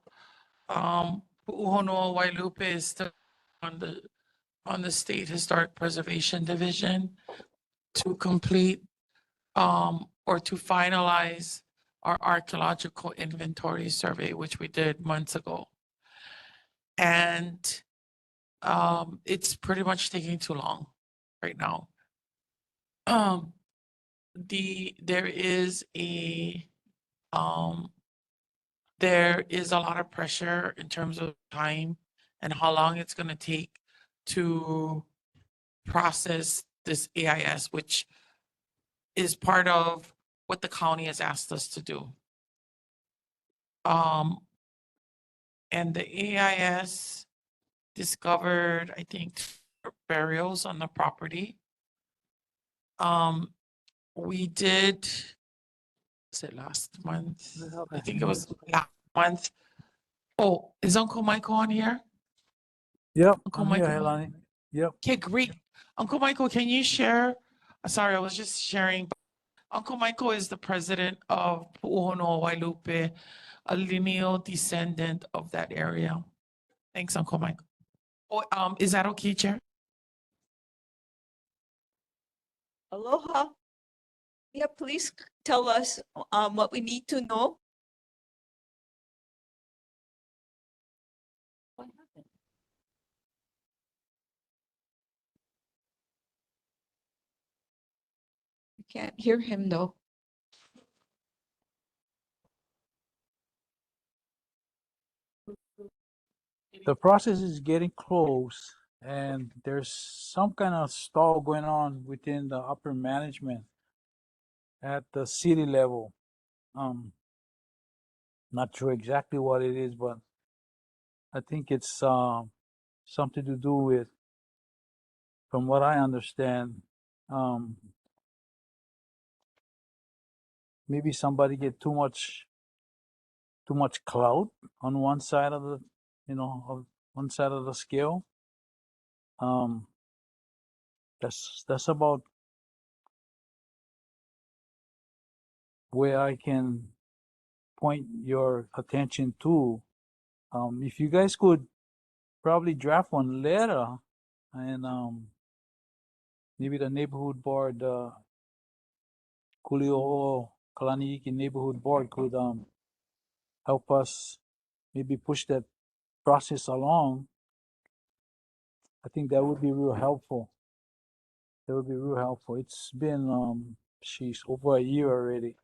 Kuli'ou'ou Wailupe is still on the State Historic Preservation Division to complete, or to finalize our archaeological inventory survey, which we did months ago. And, it's pretty much taking too long right now. There is a lot of pressure in terms of time and how long it's going to take to process this AIS, which is part of what the county has asked us to do. And the AIS discovered, I think, burials on the property. We did, was it last month? I think it was last month. Oh, is Uncle Michael on here? Yep, Uncle I'm here, Michael. Kalani. Yep. Okay, great. Uncle Michael, can you share? Sorry, I was just sharing. Uncle Michael is the president of Pu'uhono Wailupe, a lineal descendant of that area. Thanks, Uncle Michael. Oh, is that okay, Chair? Aloha. Yeah, please tell us what we need to know. What happened? I can't hear him though. The process is getting close and there's some kind of stall going on within the upper management at the city level. Not sure exactly what it is, but I think it's something to do with, from what I understand, maybe somebody get too much clout on one side of the, of one side of the scale. That's about where I can point your attention to. If you guys could probably draft one letter and maybe the neighborhood board, Kuli'ou'ou Kalani neighborhood board could help us maybe push that process along. I think that would be real helpful. That would be real helpful. It's been she's over a year already.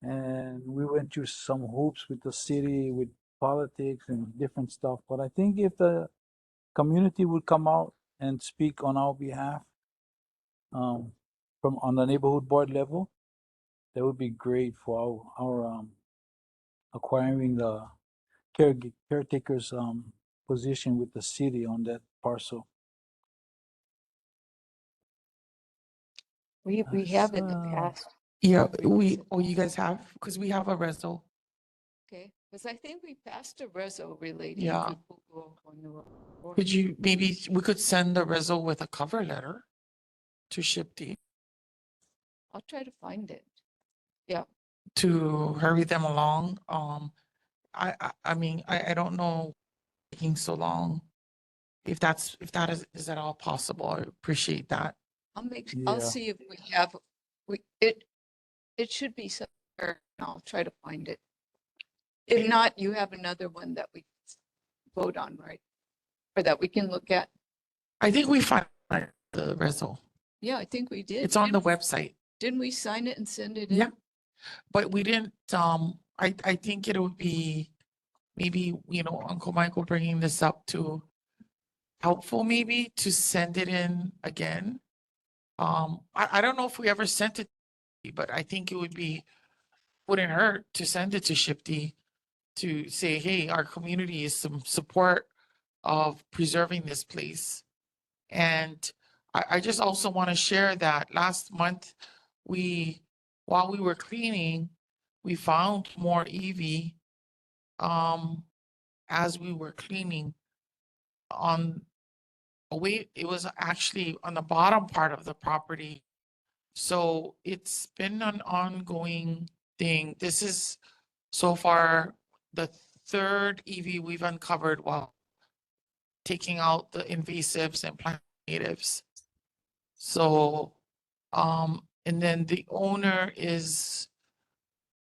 And we went through some hoops with the city, with politics and different stuff. But I think if the community would come out and speak on our behalf, from on the neighborhood board level, that would be great for our acquiring the caretaker's position with the city on that parcel. We have in the past. Yeah, you guys have, because we have a reso. Okay, because I think we passed a reso relating Yeah. to Pu'uhono. Could you, maybe we could send the reso with a cover letter to SHPD I'll try to find it. Yeah. to hurry them along. I mean, I don't know taking so long. If that is at all possible, I appreciate that. I'll Yeah. see if we have, it should be somewhere. I'll try to find it. If not, you have another one that we vote on, right? Or that we can look at. I think we find the reso. Yeah, I think we did. It's on the website. Didn't we sign it and send it in? Yeah. But we didn't, I think it would be maybe, Uncle Michael bringing this up to helpful maybe to send it in again. I don't know if we ever sent it, but I think it wouldn't hurt to send it to SHPD to say, hey, our community is some support of preserving this place. And I just also want to share that last month, while we were cleaning, we found more EV as we were cleaning it was actually on the bottom part of the property. So it's been an ongoing thing. This is so far the third EV we've uncovered while taking out the invasives and plant natives. So, and then the owner is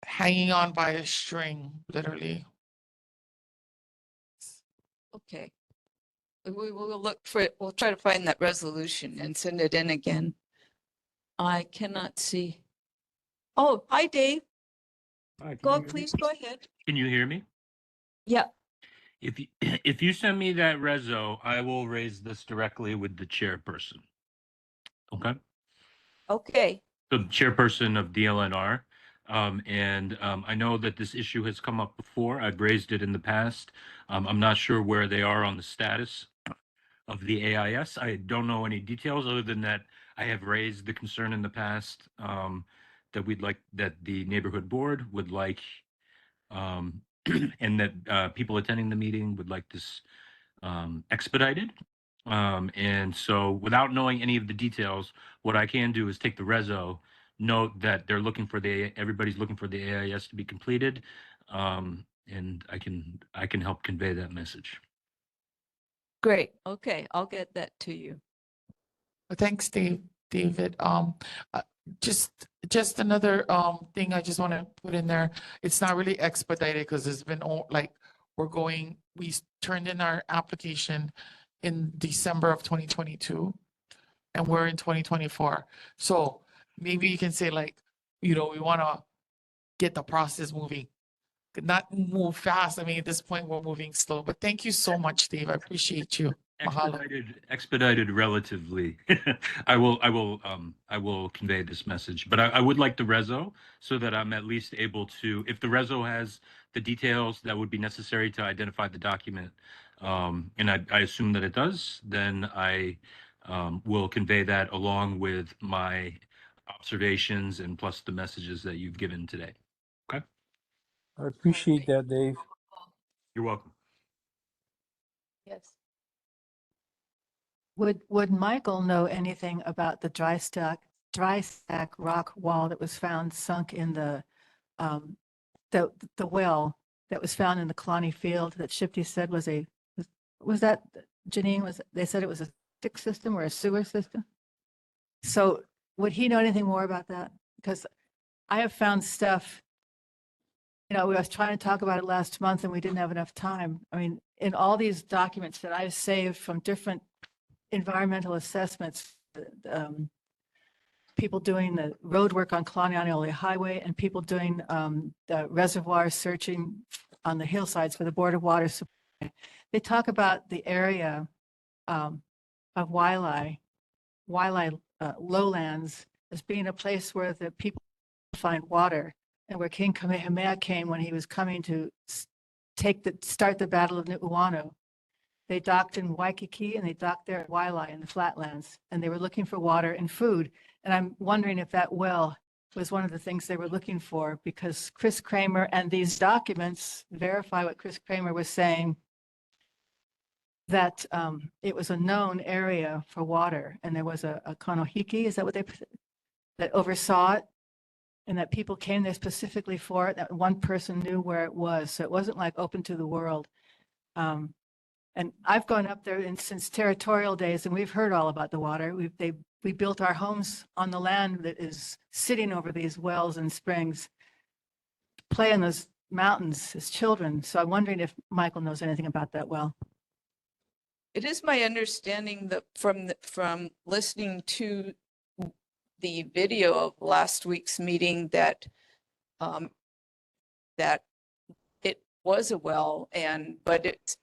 hanging on by a string, literally. Okay. We will look for it. We'll try to find that resolution and send it in again. I cannot see. Oh, hi, Dave. Please go ahead. Can you hear me? Yeah. If you, if you send me that reso, I will raise this directly with the chairperson. Okay? Okay. So the chairperson of DLNR. I know that this issue has come up before. I've raised it in the past. I'm not sure where they are on the status of the AIS. I don't know any details other than that I have raised the concern in the past that the neighborhood board would like and that people attending the meeting would like this expedited. And so without knowing any of the details, what I can do is take the reso, note that they're looking for everybody's looking for the AIS to be completed. And I can help convey that message. Great. Okay, I'll get that to you. Thanks, David. Just another thing I just want to put in there. It's not really expedited because it's been like we turned in our application in December of 2022 and we're in 2024. So maybe you can say like, we want to get the process moving. Not move fast. I mean, at this point, we're moving slow. But thank you so much, Dave. I appreciate you. Mahalo. Expedited relatively. I will convey this message, but I would like the reso so that I'm at least able to, if the reso has the details that would be necessary to identify the document, and I assume that it does, then I will convey that along with my observations and plus the messages that you've given today. Okay. I appreciate that, Dave. You're welcome. Yes. Would Michael know anything about the dry stack rock wall that was found sunk in the well that was found in the Kalani field that Shifty said was that Janine, they said it was a septic system or a sewer system? So would he know anything more about that? Because I have found stuff, we was trying to talk about it last month and we didn't have enough time. I mean, in all these documents that I've saved from different environmental assessments, people doing the road work on Kalani Highway and people doing the reservoir searching on the hillsides for the Board of Water Supply. They talk about the area of Wailai lowlands as being a place where the people find water, and where King Kamehameha came when he was coming to start the Battle of Nu'uanu. They docked in Waikiki and they docked there at Wailai in the flatlands, and they were looking for water and food. And I'm wondering if that well was one of the things they were looking for, because Chris Kramer and these documents verify what Chris Kramer was saying, that it was a known area for water, and there was a Kanohiki, is that what that oversaw it, and that people came there specifically for it, that one person knew where it was. So it wasn't like open to the world. And I've gone up there since territorial days, and we've heard all about the water. We built our homes on the land that is sitting over these wells and springs, play in those mountains as children. So I'm wondering if Michael knows anything about that well. It is my understanding that from listening to the video of last week's meeting that that it was a well, but it's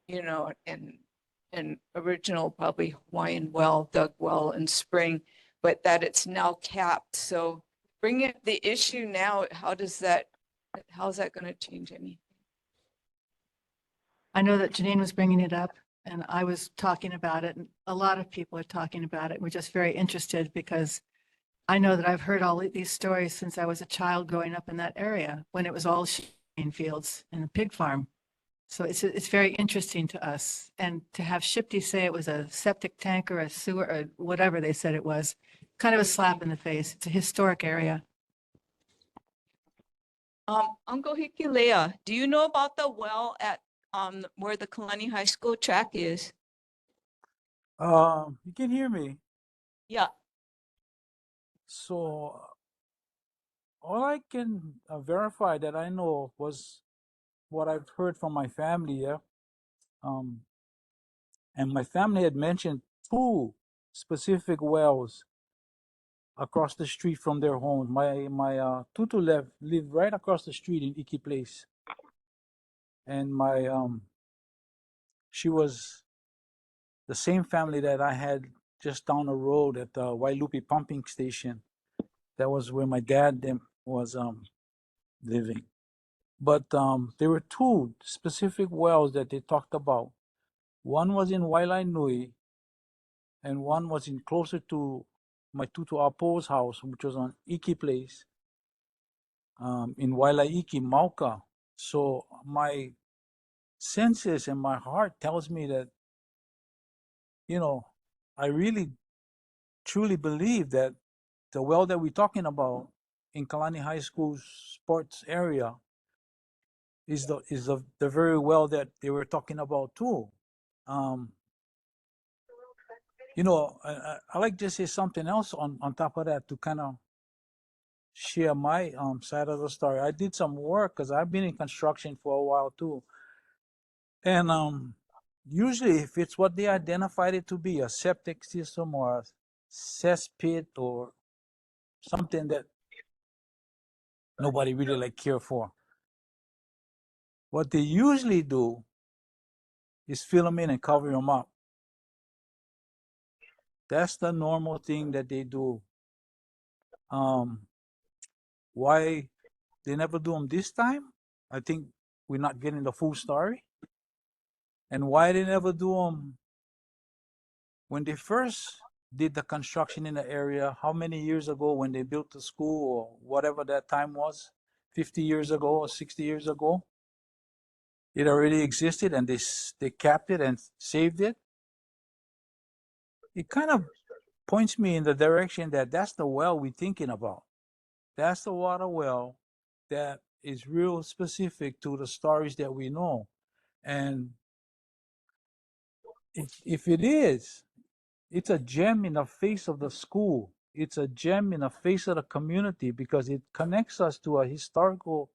an original probably Hawaiian well, dug well in spring, but that it's now capped. So the issue now, how's that going to change anything? I know that Janine was bringing it up and I was talking about it, and a lot of people are talking about it. We're just very interested because I know that I've heard all these stories since I was a child growing up in that area when it was all sugarcane fields and a pig farm. So it's very interesting to us. And to have Shifty say it was a septic tank or a sewer or whatever they said it was, kind of a slap in the face. It's a historic area. Uncle Hikilea, do you know about the well at where the Kalani High School track is? You can hear me. Yeah. So all I can verify that I know was what I've heard from my family. Yeah. And my family had mentioned 2 specific wells across the street from their homes. My tutu lived right across the street in Iki Place, and she was the same family that I had just down the road at the Wailupi pumping station. That was where my dad was living. But there were 2 specific wells that they talked about. One was in Wailai Nui, and one was in closer to my tutu Apo's house, which was on Iki Place, in Wailai Iki, Mauka. So my senses and my heart tells me that, I really truly believe that the well that we're talking about in Kalani High School sports area is the very well that they were talking about too. Um, I like to say something else on top of that to kind of share my side of the story. I did some work because I've been in construction for a while too, and usually if it's what they identified it to be, a septic system or a cesspit or something that nobody really like care for, what they usually do is fill them in and cover them up. That's the normal thing that they do. Why they never do them this time? I think we're not getting the full story. And why they never do them when they first did the construction in the area, how many years ago when they built the school or whatever that time was, 50 years ago or 60 years ago, it already existed and they capped it and saved it. It kind of points me in the direction that that's the well we're thinking about. That's the water well that is real specific to the stories that we know. And if it is, it's a gem in the face of the school. It's a gem in the face of the community because it connects us to a historical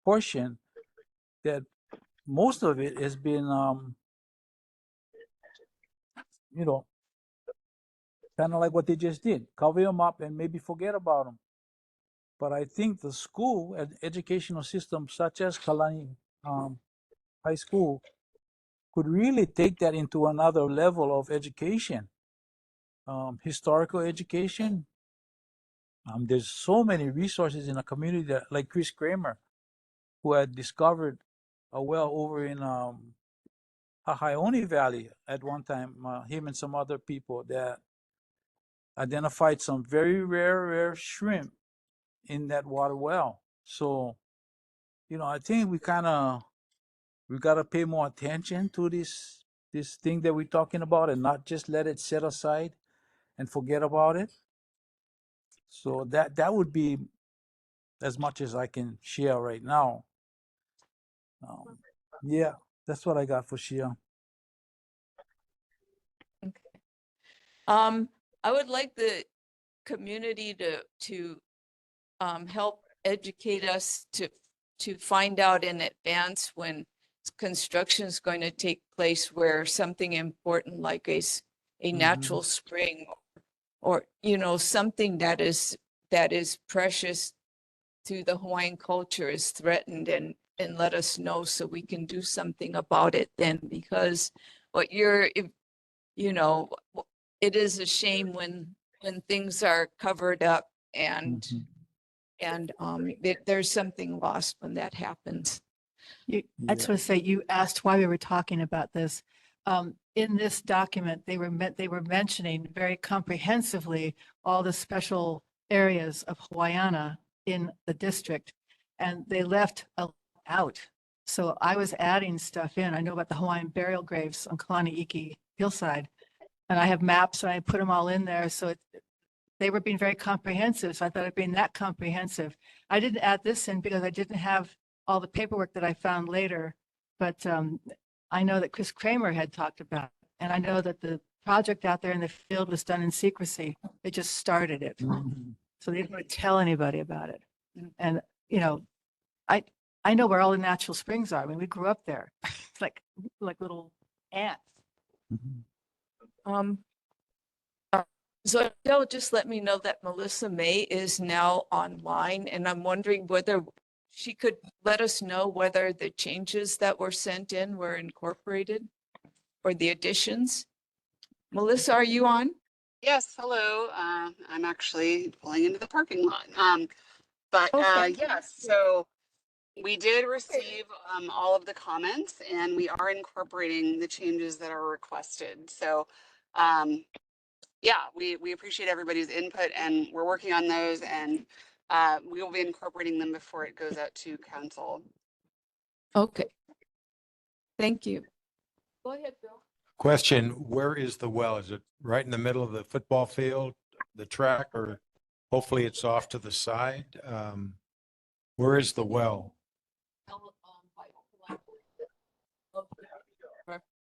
portion that most of it has been, kind of like what they just did, cover them up and maybe forget about them. But I think the school and educational system such as Kalani High School could really take that into another level of education, historical education. There's so many resources in the community that, like Chris Kramer, who had discovered a well over in Ahaione Valley at one time, him and some other people that identified some very rare shrimp in that water well. So, I think we got to pay more attention to this thing that we're talking about and not just let it set aside and forget about it. So that would be as much as I can share right now. Yeah, that's what I got for Shia. I would like the community to help educate us to find out in advance when construction is going to take place where something important like a natural spring or something that is precious to the Hawaiian culture is threatened and let us know so we can do something about it then, because it is a shame when things are covered up and there's something lost when that happens. I just want to say, you asked why we were talking about this. In this document, they were mentioning very comprehensively all the special areas of Hawaiiana in the district, and they left out. So I was adding stuff in. I know about the Hawaiian burial graves on Kalani Iki hillside, and I have maps and I put them all in there. So they were being very comprehensive. So I thought it'd being that comprehensive. I didn't add this in because I didn't have all the paperwork that I found later, but I know that Chris Kramer had talked about it, and I know that the project out there in the field was done in secrecy. They just started it. So they didn't want to tell anybody about it. And, I know where all the natural springs are. I mean, we grew up there. It's like little ants. So Adele just let me know that Melissa May is now online, and I'm wondering whether she could let us know whether the changes that were sent in were incorporated or the additions. Melissa, are you on? Yes, hello. I'm actually pulling into the parking lot. Yes, so we did receive all of the comments and we are incorporating the changes that are requested. So yeah, we appreciate everybody's input and we're working on those and we will be incorporating them before it goes out to council. Okay. Thank you. Go ahead, Bill. Question, where is the well? Is it right in the middle of the football field, the track, or hopefully it's off to the side? Where is the well?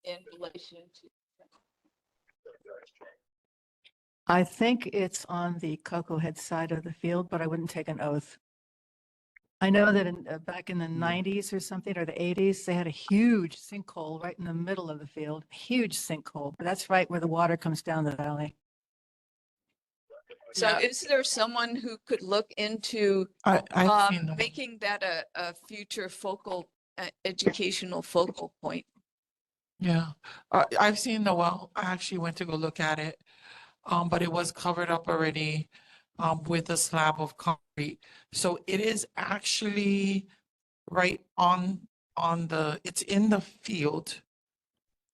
In relation to. I think it's on the Cocoa Head side of the field, but I wouldn't take an oath. I know that back in the 90s or something, or the 80s, they had a huge sinkhole right in the middle of the field, huge sinkhole. But that's right where the water comes down the valley. So Yeah. is there someone who could look into I've seen them. making that a future focal, educational focal point? Yeah, I've seen the well. I actually went to go look at it, but it was covered up already, with a slab of concrete. So it is actually right on the. It's in the field,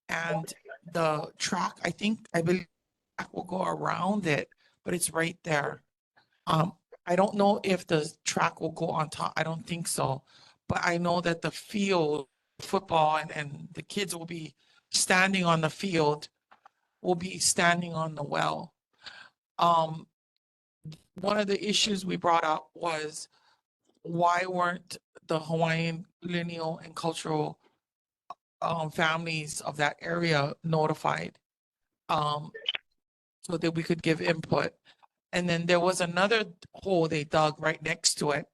and the track. I believe track will go around it, but it's right there. I don't know if the track will go on top. I don't think so, but I know that the field, football, and the kids will be standing on the field, will be standing on the well. One of the issues we brought up was why weren't the Hawaiian lineal and cultural families of that area notified, so that we could give input. And then there was another hole they dug right next to it.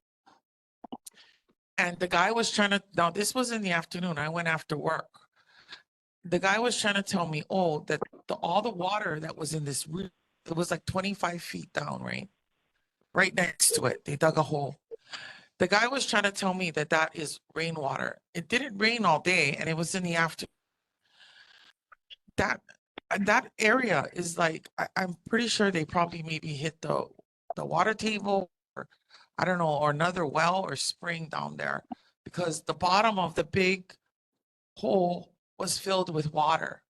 And the guy was trying to, now this was in the afternoon, I went after work. The guy was trying to tell me, oh, that all the water that was in this, it was like 25 feet down, right? Right next to it, they dug a hole. The guy was trying to tell me that that is rainwater. It didn't rain all day and it was in the afternoon. That area is like, I'm pretty sure they probably maybe hit the water table, or I don't know, or another well or spring down there, because the bottom of the big hole was filled with water.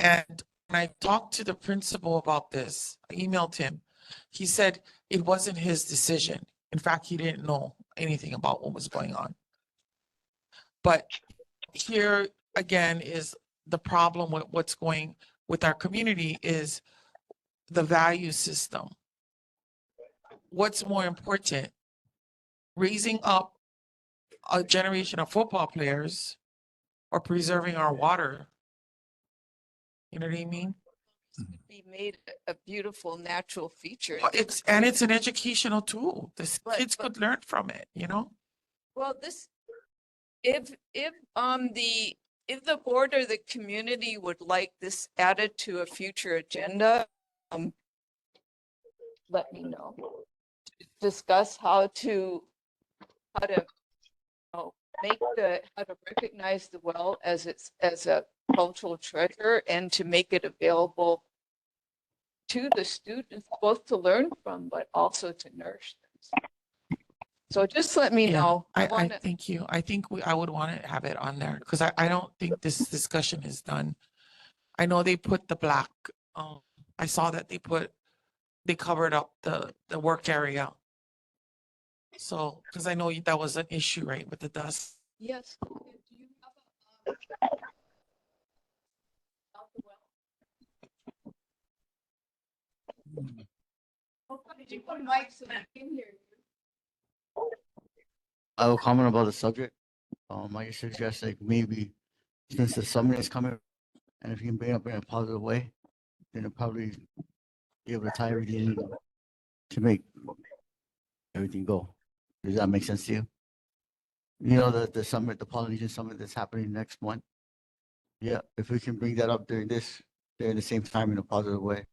And when I talked to the principal about this, I emailed him. He said it wasn't his decision. In fact, he didn't know anything about what was going on. But here again is the problem with what's going with our community is the value system. What's more important? Raising up a generation of football players or preserving our water? You know what I mean? Be made a beautiful natural feature. Well, it's an educational tool. The kids could learn from it, you know? Well, this, if the board or the community would like this added to a future agenda, let me know. Discuss how to how to recognize the well as a cultural treasure and to make it available to the students, both to learn from, but also to nourish them. So just let me Yeah, know. I thank you. I think I would want to have it on there because I don't think this discussion is done. I know they put the black, I saw that they covered up the work area. So, because I know that was an issue, right, with the dust. Yes. Did you put mics so they can hear you? I will comment about the subject. I just suggest like maybe since the summer is coming, and if you can bring it up in a positive way, then it'll probably be able to tie everything in to make everything go. Does that make sense to you? You know, the summit, the Polynesian summit that's happening next month. Yeah, if we can bring that up during the same time in a positive way,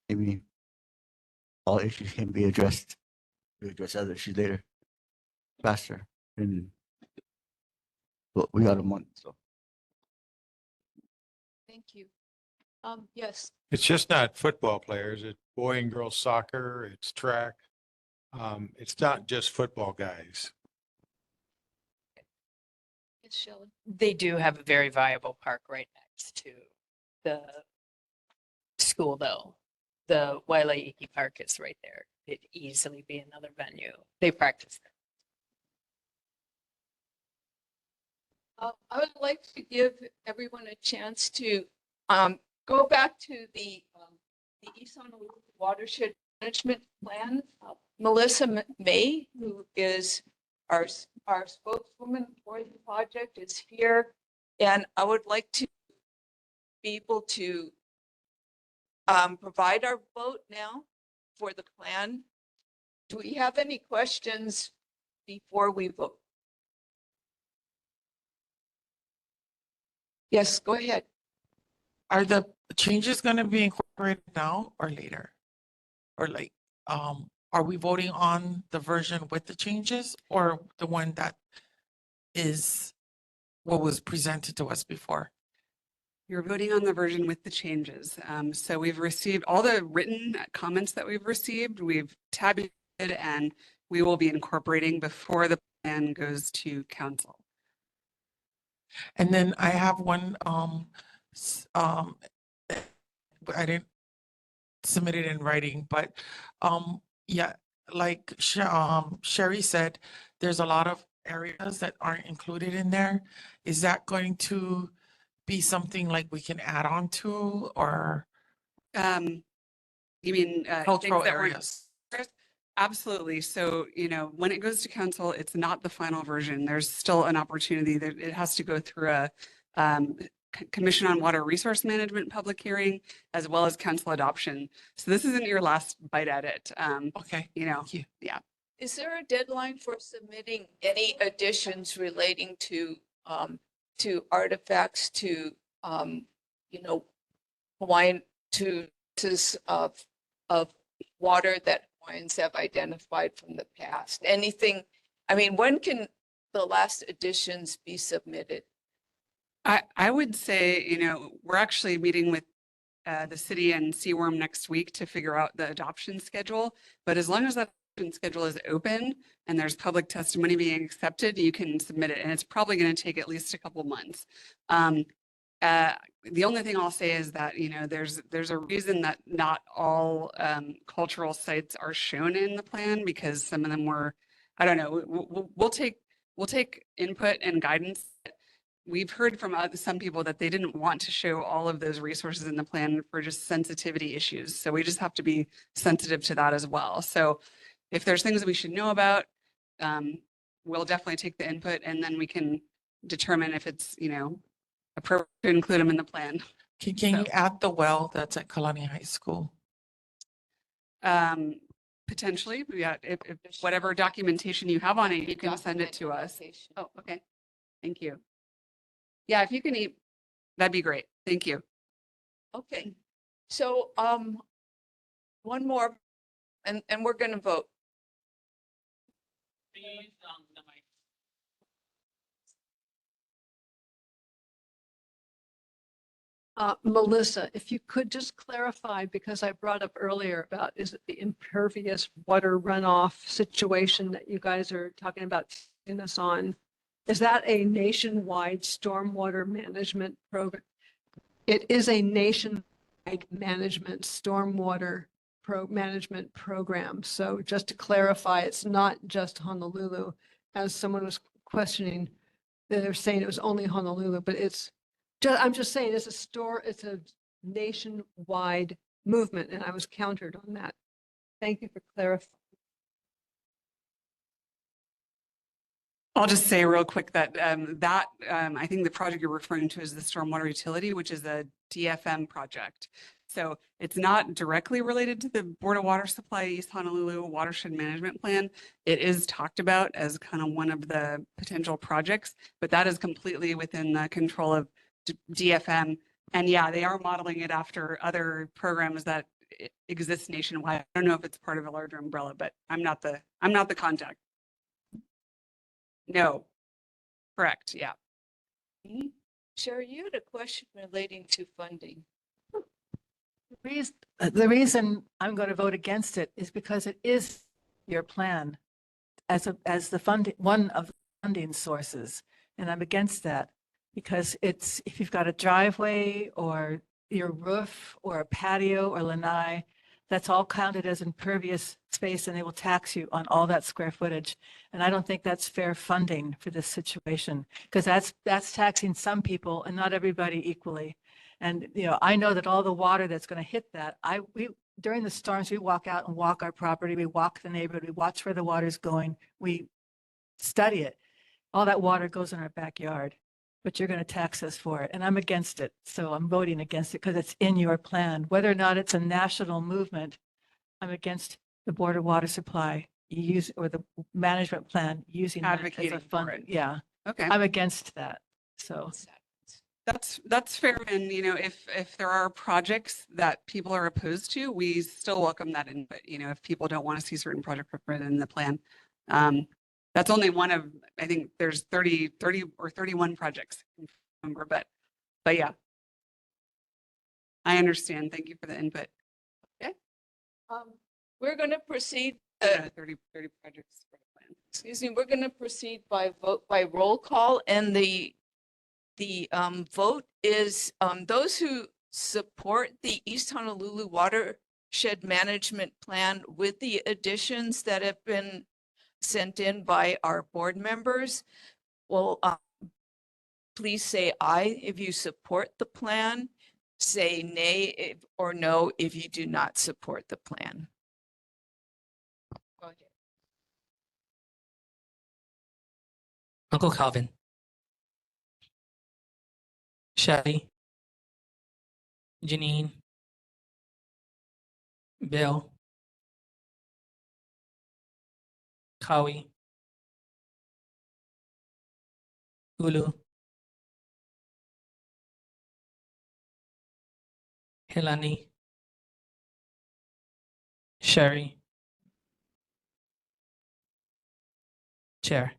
maybe all issues can be addressed. We address other issues later, faster. And but we got a month, so. Thank you. Yes. It's just not football players. It's boy and girl soccer, it's track. It's not just football guys. Yes, Shelley. They do have a very viable park right next to the school, though. The Wailaiki Park is right there. It'd easily be another venue. They practice there. I would like to give everyone a chance to go back to the East Honolulu Watershed Management Plan. Melissa May, who is our spokeswoman for the project, is here. And I would like to be able to provide our vote now for the plan. Do we have any questions before we vote? Yes, go ahead. Are the changes going to be incorporated now or later? Or like, are we voting on the version with the changes or the one that is what was presented to us before? You're voting on the version with the changes. So we've received all the written comments that we've received. We've tabulated and we will be incorporating before the plan goes to council. And then I have one, I didn't submit it in writing, but, yeah, like, Sherry said, there's a lot of areas that aren't included in there. Is that going to be something like we can add on to, or? You mean things Cultural that weren't areas. Absolutely. So, when it goes to council, it's not the final version. There's still an opportunity that it has to go through a Commission on Water Resource Management public hearing, as well as council adoption. So this isn't your last bite at it. Okay. Thank you. Yeah. Is there a deadline for submitting any additions relating to artifacts to Hawaiian of water that Hawaiians have identified from the past? Anything? I mean, when can the last additions be submitted? I would say, we're actually meeting with the city and CWORM next week to figure out the adoption schedule. But as long as that adoption schedule is open and there's public testimony being accepted, you can submit it. And it's probably going to take at least a couple months. The only thing I'll say is that, there's a reason that not all cultural sites are shown in the plan, because some of them were, I don't know, we'll take input and guidance. We've heard from some people that they didn't want to show all of those resources in the plan for just sensitivity issues. So we just have to be sensitive to that as well. So if there's things that we should know about, we'll definitely take the input, and then we can determine if it's, appropriate to include them in the plan. Can you add the well that's at Kalani High School? Potentially, yeah, if whatever documentation you have on it, you can send it to us. Oh, okay. Thank you. Yeah, if you can that'd be great. Thank you. Okay, so one more, and we're going to vote. Melissa, if you could just clarify, because I brought up earlier about, is it the impervious water runoff situation that you guys are talking about taking us on? Is that a nationwide stormwater management program? It is a nationwide management stormwater management program. So just to clarify, it's not just Honolulu, as someone was questioning. They're saying it was only Honolulu, but I'm just saying it's a nationwide movement, and I was countered on that. Thank you for clarifying. I'll just say real quick that I think the project you're referring to is the stormwater utility, which is a DFM project. So it's not directly related to the Board of Water Supply East Honolulu Watershed Management Plan. It is talked about as kind of one of the potential projects, but that is completely within the control of DFM. And yeah, they are modeling it after other programs that exist nationwide. I don't know if it's part of a larger umbrella, but I'm not the contact. No, correct, yeah. Sherry, you had a question relating to funding. The reason I'm going to vote against it is because it is your plan as the funding, one of the funding sources. And I'm against that because it's, if you've got a driveway or your roof or a patio or lanai, that's all counted as impervious space and they will tax you on all that square footage. And I don't think that's fair funding for this situation because that's taxing some people and not everybody equally. And, you know, I know that all the water that's going to hit that, during the storms, we walk out and walk our property, we walk the neighborhood, we watch where the water's going, we study it. All that water goes in our backyard, but you're going to tax us for it. And I'm against it. So I'm voting against it because it's in your plan. Whether or not it's a national movement, I'm against the Board of Water Supply or the management plan using that as a Advocating for fund. it. Yeah, Okay. I'm against that. So That's fair. And, you know, if there are projects that people are opposed to, we still welcome that input. You know, if people don't want to see certain project represented in the plan. That's only one of, I think there's 30 or 31 projects, but yeah, I understand. Thank you for the input. Okay. We're going to proceed. 30 projects for the plan. Excuse me, we're going to proceed by vote by roll call, and the vote is those who support the East Honolulu Watershed Management Plan with the additions that have been sent in by our board members. Well, please say aye if you support the plan. Say nay or no if you do not support the plan. Go ahead. Uncle Calvin. Shelly. Janine. Bill. Kawi. Ulu. Kalani. Sherry. Chair.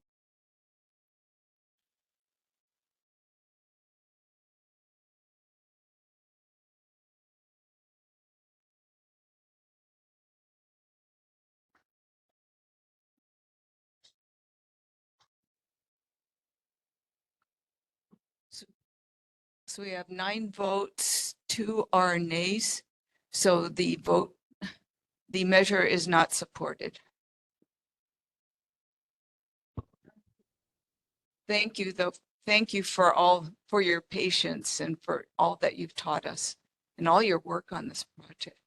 So we have 9 votes, 2 are nays. So the measure is not supported. Thank you, though. Thank you for your patience and for all that you've taught us and all your work on this project.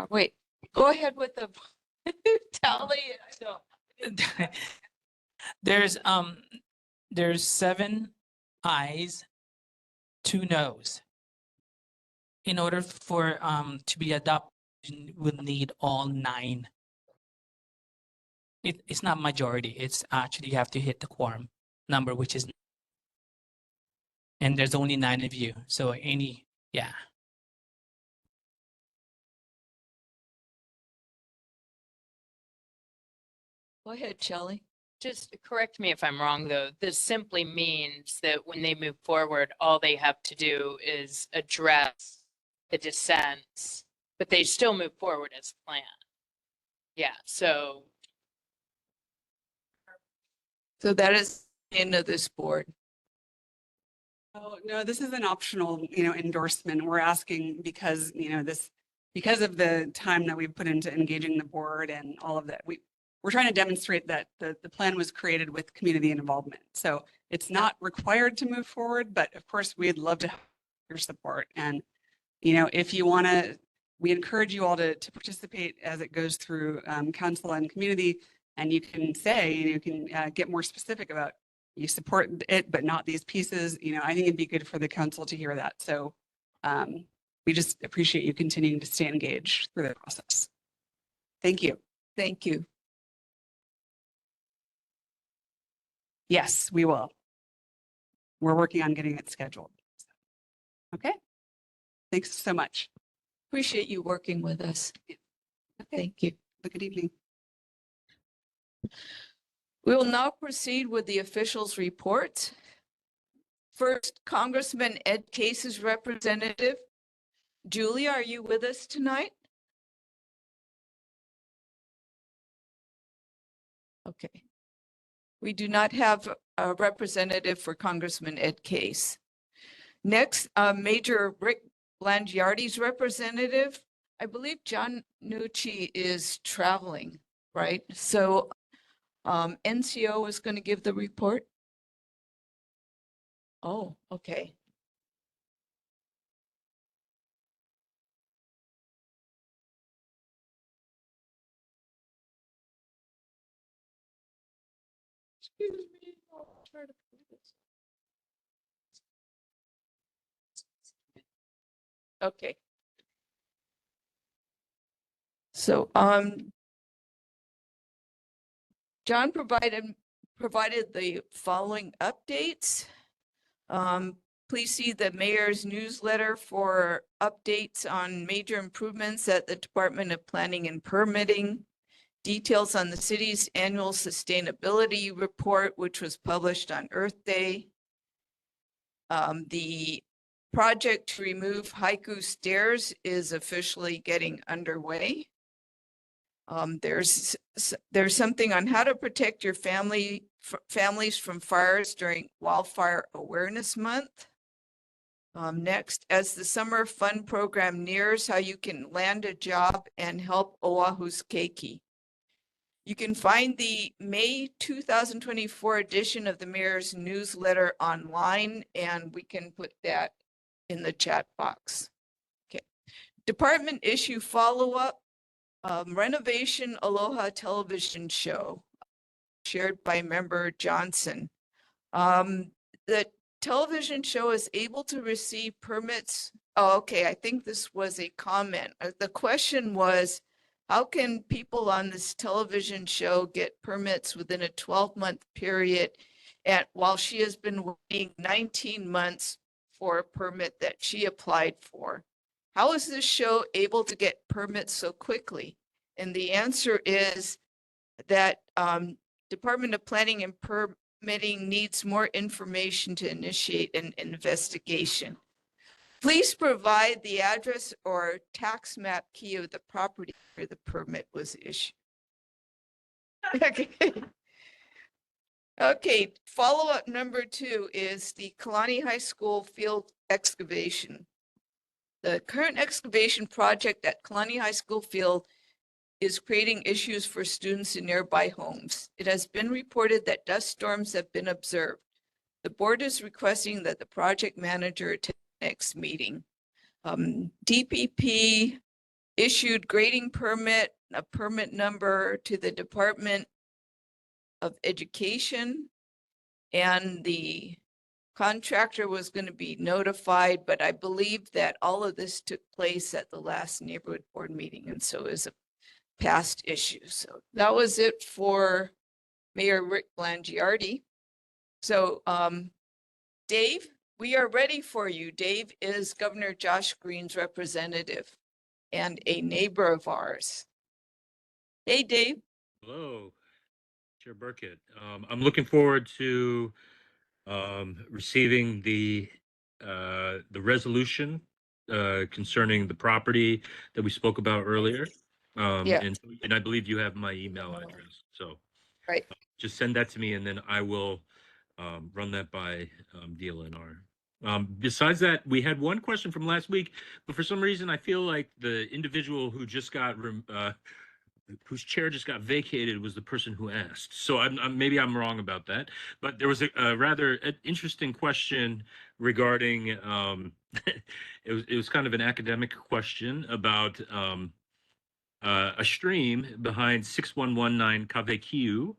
Wait, go ahead with the tally. There's 7 ayes, 2 noes. In order for to be adopted, we'll need all 9. It's not majority. It's actually you have to hit the quorum number, which is, and there's only 9 of you. So yeah. Go ahead, Shelley. Just correct me if I'm wrong, though. This simply means that when they move forward, all they have to do is address the dissents, but they still move forward as planned. Yeah, so that is the end of this board. Oh, no, this is an optional, you know, endorsement. We're asking because, you know, because of the time that we've put into engaging the board and all of that, we're trying to demonstrate that the plan was created with community involvement. So it's not required to move forward, but of course we'd love to have your support. And, you know, if you want to, we encourage you all to participate as it goes through council and community. And you can say, you can get more specific about you support it, but not these pieces. You know, I think it'd be good for the council to hear that. So we just appreciate you continuing to stay engaged through the process. Thank you. Thank you. Yes, we will. We're working on getting it scheduled. Okay. Thanks so much. Appreciate you working with us. Thank you. Have a good evening. We will now proceed with the officials' report. First, Congressman Ed Case's representative. Julia, are you with us tonight? Okay. We do not have representative for Congressman Ed Case. Next, Major Rick Blangiardi's representative. I believe John Nucci is traveling, right? So NCO is going to give the report. Oh, okay. Excuse me. I'll try to do this. Okay. So, John provided the following updates. Please see the mayor's newsletter for updates on major improvements at the Department of Planning and Permitting, details on the city's annual sustainability report, which was published on Earth Day. The project to remove Haiku stairs is officially getting underway. There's something on how to protect your families from fires during Wildfire Awareness Month. Next, as the summer fun program nears, how you can land a job and help Oahu's keiki. You can find the May 2024 edition of the mayor's newsletter online, and we can put that in the chat box. Okay. Department issue follow-up, renovation Aloha television show shared by member Johnson. The television show is able to receive permits. Oh, okay, I think this was a comment. The question was, how can people on this television show get permits within a 12-month period while she has been waiting 19 months for a permit that she applied for? How is this show able to get permits so quickly? And the answer is that Department of Planning and Permitting needs more information to initiate an investigation. Please provide the address or tax map key of the property where the permit was issued. Okay. Okay, follow-up number 2 is the Kalani High School field excavation. The current excavation project at Kalani High School field is creating issues for students in nearby homes. It has been reported that dust storms have been observed. The board is requesting that the project manager attend the next meeting. DPP issued grading permit, a permit number to the Department of Education, and the contractor was going to be notified, but I believe that all of this took place at the last neighborhood board meeting, and so is a past issue. So that was it for Mayor Rick Blangiardi. So Dave, we are ready for you. Dave is Governor Josh Green's representative and a neighbor of ours. Hey, Dave. Hello, Chair Burkett. I'm looking forward to receiving the resolution concerning the property that we spoke about earlier. Yeah. And I believe you have my email address. So Right. just send that to me, and then I will run that by DLNR. Besides that, we had one question from last week, but for some reason, I feel like the individual who just got whose chair just got vacated was the person who asked. So maybe I'm wrong about that. But there was a rather interesting question regarding it was kind of an academic question about a stream behind 6119 Kavekiu.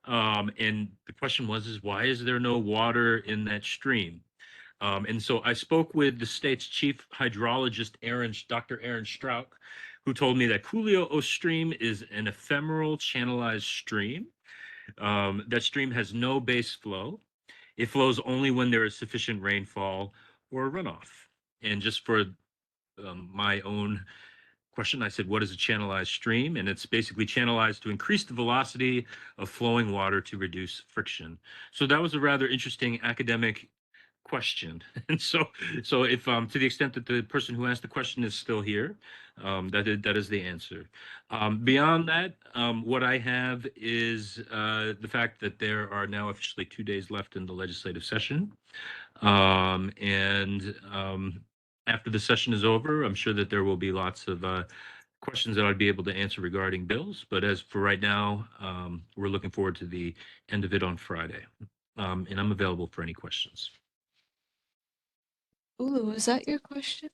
And the question was, why is there no water in that stream? And so I spoke with the state's chief hydrologist, Dr. Aaron Strauch, who told me that Kuli'ou'ou stream is an ephemeral channelized stream. That stream has no base flow. It flows only when there is sufficient rainfall or runoff. And just for my own question, I said, what is a channelized stream? And it's basically channelized to increase the velocity of flowing water to reduce friction. So that was a rather interesting academic question. And so if to the extent that the person who asked the question is still here, That is the answer. Beyond that, what I have is the fact that there are now officially 2 days left in the legislative session. And after the session is over, I'm sure that there will be lots of questions that I'd be able to answer regarding bills. But as for right now, we're looking forward to the end of it on Friday. And I'm available for any questions. Ulu, is that your question?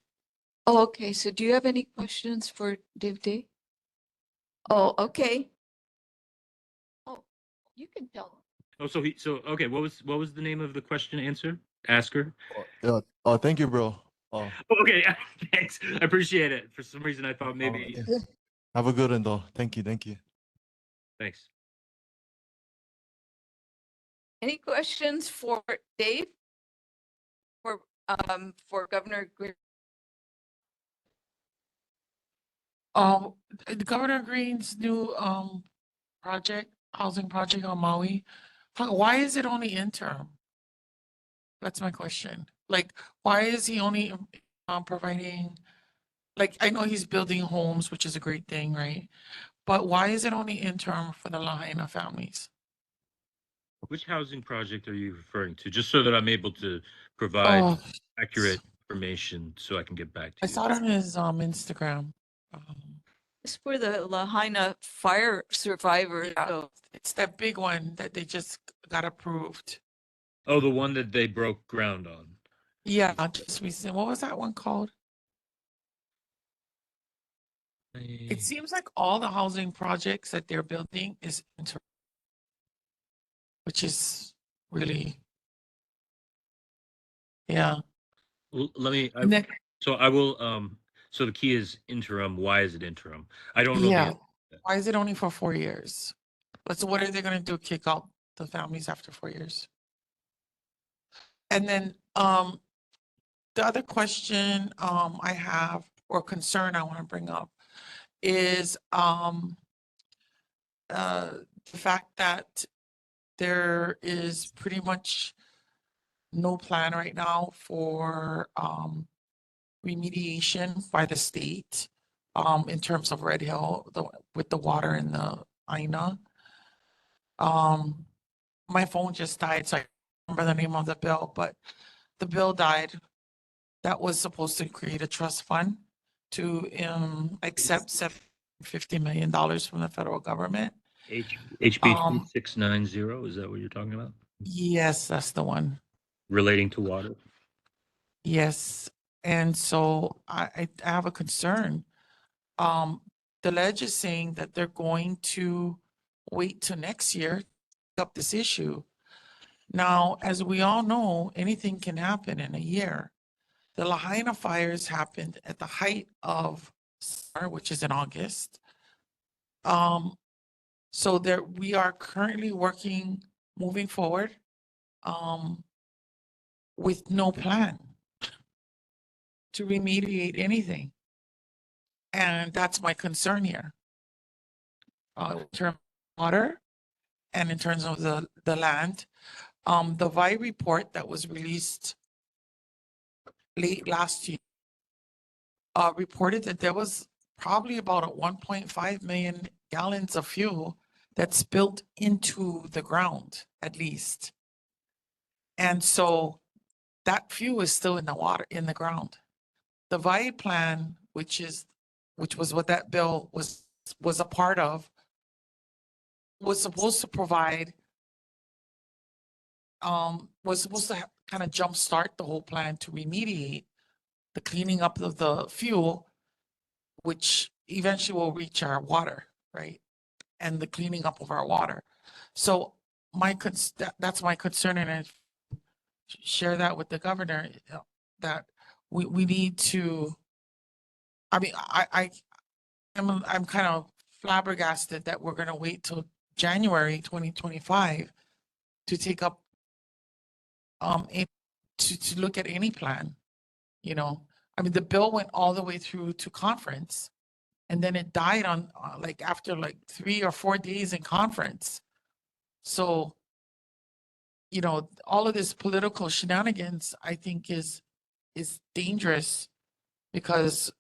Oh, okay. So do you have any questions for Div Day? Oh, okay. Oh, you can tell. Oh, okay. What was the name of the question answer? Asker? Yeah. Oh, thank you, bro. Oh, okay. Thanks. I appreciate it. For some reason, I thought maybe. Yeah. Have a good one, though. Thank you. Thank you. Thanks. Any questions for Dave? For Governor Green? Governor Green's new housing project on Maui, why is it only interim? That's my question. Like, why is he only providing, like, I know he's building homes, which is a great thing, right? But why is it only interim for the Lahaina families? Which housing project are you referring to? Just so that I'm able to provide Oh, accurate information so I can get back I to you. saw it on his Instagram. It's for the Lahaina fire survivors. So It's that big one that they just got approved. Oh, the one that they broke ground on. Yeah, just recent. What was that one called? It seems like all the housing projects that they're building is interim, which is really, yeah. Let me. Nick. So I will. So the key is interim. Why is it interim? I don't know. Yeah. Why is it only for 4 years? But so what are they gonna do? Kick out the families after 4 years? And then the other question I have or concern I want to bring up is the fact that there is pretty much no plan right now for remediation by the state in terms of Red Hill with the water in the Aina. My phone just died, so I don't remember the name of the bill, but the bill died. That was supposed to create a trust fund to accept $750 million from the federal government. HB 690. Is that what you're talking about? Yes, that's the one. Relating to water. Yes, and so I have a concern. The ledge is saying that they're going to wait till next year to pick up this issue. Now, as we all know, anything can happen in a year. The Lahaina fires happened at the height of summer, which is in August. So there we are currently working, moving forward, with no plan to remediate anything. And that's my concern here. In terms of water and in terms of the land. The VI report that was released late last year reported that there was probably about 1.5 million gallons of fuel that spilled into the ground, at least. And so that fuel is still in the water, in the ground. The VI plan, which was what that bill was a part of, was supposed to provide, was supposed to kind of jumpstart the whole plan to remediate the cleaning up of the fuel, which eventually will reach our water, right? And the cleaning up of our water. So that's my concern, and I share that with the governor, that we need to, I mean, I'm kind of flabbergasted that we're gonna wait till January 2025 to take up to look at any plan, you know. I mean, the bill went all the way through to conference, and then it died on like after like 3 or 4 days in conference. So, you know, all of this political shenanigans, I think is dangerous, because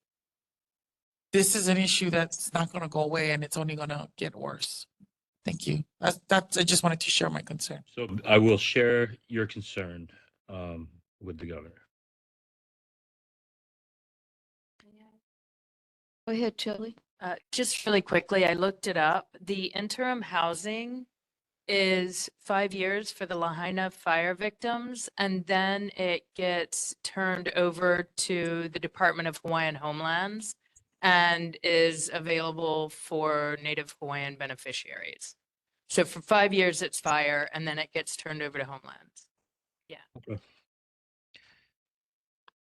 this is an issue that's not gonna go away and it's only gonna get worse. Thank you. That's, I just wanted to share my concern. So I will share your concern with the governor. Go ahead, Shelley. Just really quickly, I looked it up. The interim housing is 5 years for the Lahaina fire victims, and then it gets turned over to the Department of Hawaiian Homelands and is available for Native Hawaiian beneficiaries. So for 5 years, it's fire, and then it gets turned over to Homelands. Yeah.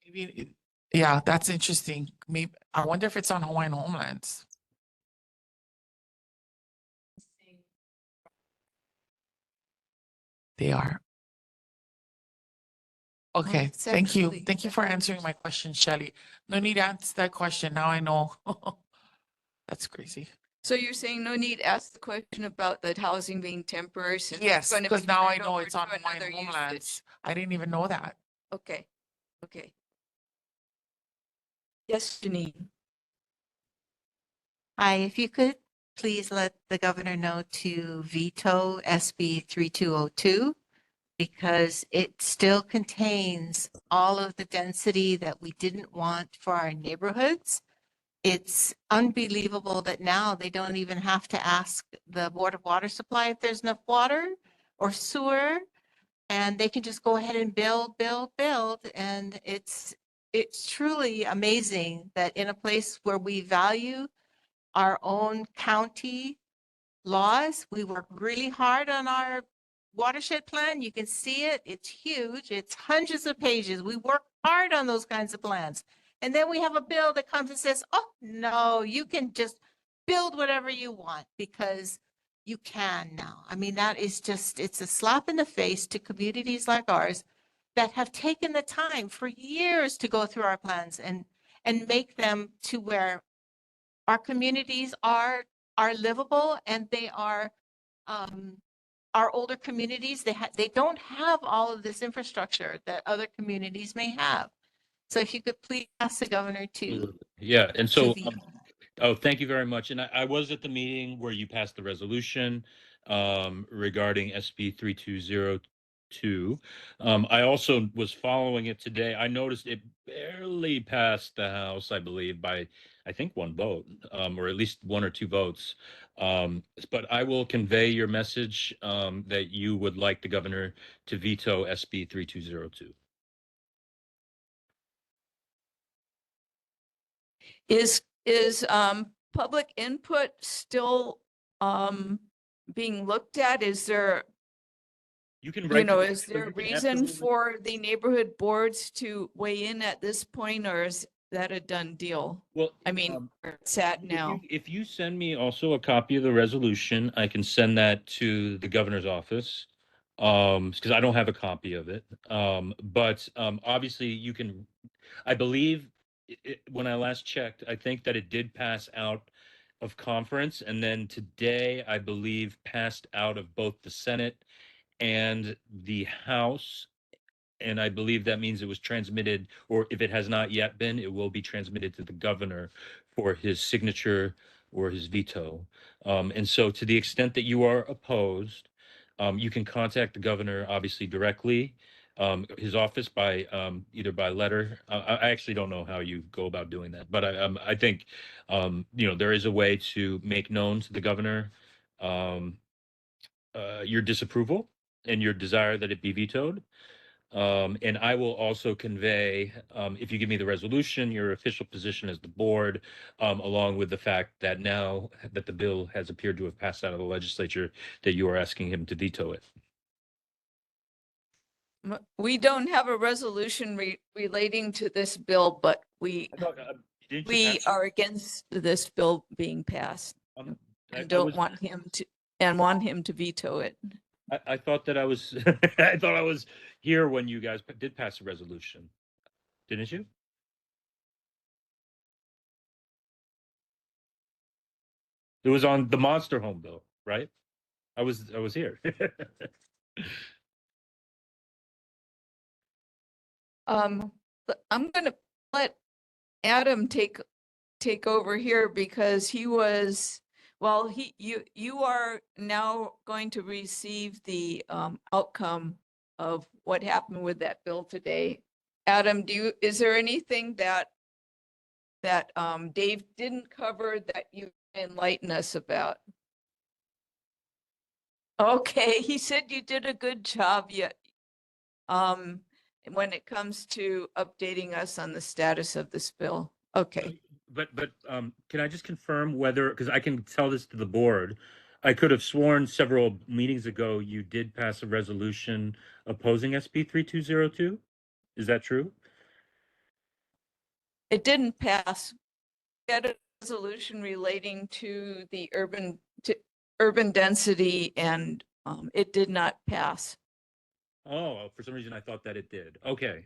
Maybe, yeah, that's interesting. Maybe, I wonder if it's on Hawaiian Homelands. They are. Okay, it's thank you. actually- Thank you for answering my question, Shelley. No need to answer that question. Now I know. That's crazy. So you're saying no need to ask the question about the housing being temporary since it's Yes, gonna be because now I turned know over it's on to Hawaiian another Homelands. usage. I didn't even know that. Okay, okay. Yes, Janine. Hi, if you could please let the governor know to veto SB 3202 because it still contains all of the density that we didn't want for our neighborhoods. It's unbelievable that now they don't even have to ask the Board of Water Supply if there's enough water or sewer, and they can just go ahead and build. And it's truly amazing that in a place where we value our own county laws, we work really hard on our watershed plan. You can see it. It's huge. It's hundreds of pages. We work hard on those kinds of plans. And then we have a bill that comes and says, oh, no, you can just build whatever you want because you can now. I mean, that is just, it's a slap in the face to communities like ours that have taken the time for years to go through our plans and make them to where our communities are livable and they are our older communities. They don't have all of this infrastructure that other communities may have. So if you could please ask the governor to Yeah, and so, veto. oh, thank you very much. And I was at the meeting where you passed the resolution regarding SB 3202. I also was following it today. I noticed it barely passed the House, I believe, by I think one vote, or at least one or two votes. But I will convey your message that you would like the governor to veto SB 3202. Is public input still being looked at? Is there, You can you write. know, to the- is there a you can reason absolutely- for the neighborhood boards to weigh in at this point, or is that a done deal? Well, I mean, where it's at now. If you send me also a copy of the resolution, I can send that to the governor's office. Because I don't have a copy of it. But obviously you can, I believe when I last checked, I think that it did pass out of conference, and then today I believe passed out of both the Senate and the House. And I believe that means it was transmitted, or if it has not yet been, it will be transmitted to the governor for his signature or his veto. And so to the extent that you are opposed, you can contact the governor, obviously directly, his office by either by letter. I actually don't know how you go about doing that, but I think, there is a way to make known to the governor your disapproval and your desire that it be vetoed. And I will also convey, if you give me the resolution, your official position as the board, along with the fact that now that the bill has appeared to have passed out of the legislature, that you are asking him to veto it. We don't have a resolution relating to this bill, but we Didn't you pass it? are against this bill being passed I and don't was- want him to, and want him to veto it. I thought that I was, I thought I was here when you guys did pass a resolution, didn't you? It was on the monster home bill, right? I was here. I'm gonna let Adam take take over here because he was, well, you are now going to receive the outcome of what happened with that bill today. Adam, is there anything that Dave didn't cover that you enlighten us about? Okay, he said you did a good job yet. When it comes to updating us on the status of this bill. Okay. But can I just confirm whether, because I can tell this to the board, I could have sworn several meetings ago you did pass a resolution opposing SB 3202? Is that true? It didn't pass. We had a resolution relating to the urban density and it did not pass. Oh, for some reason I thought that it did. Okay.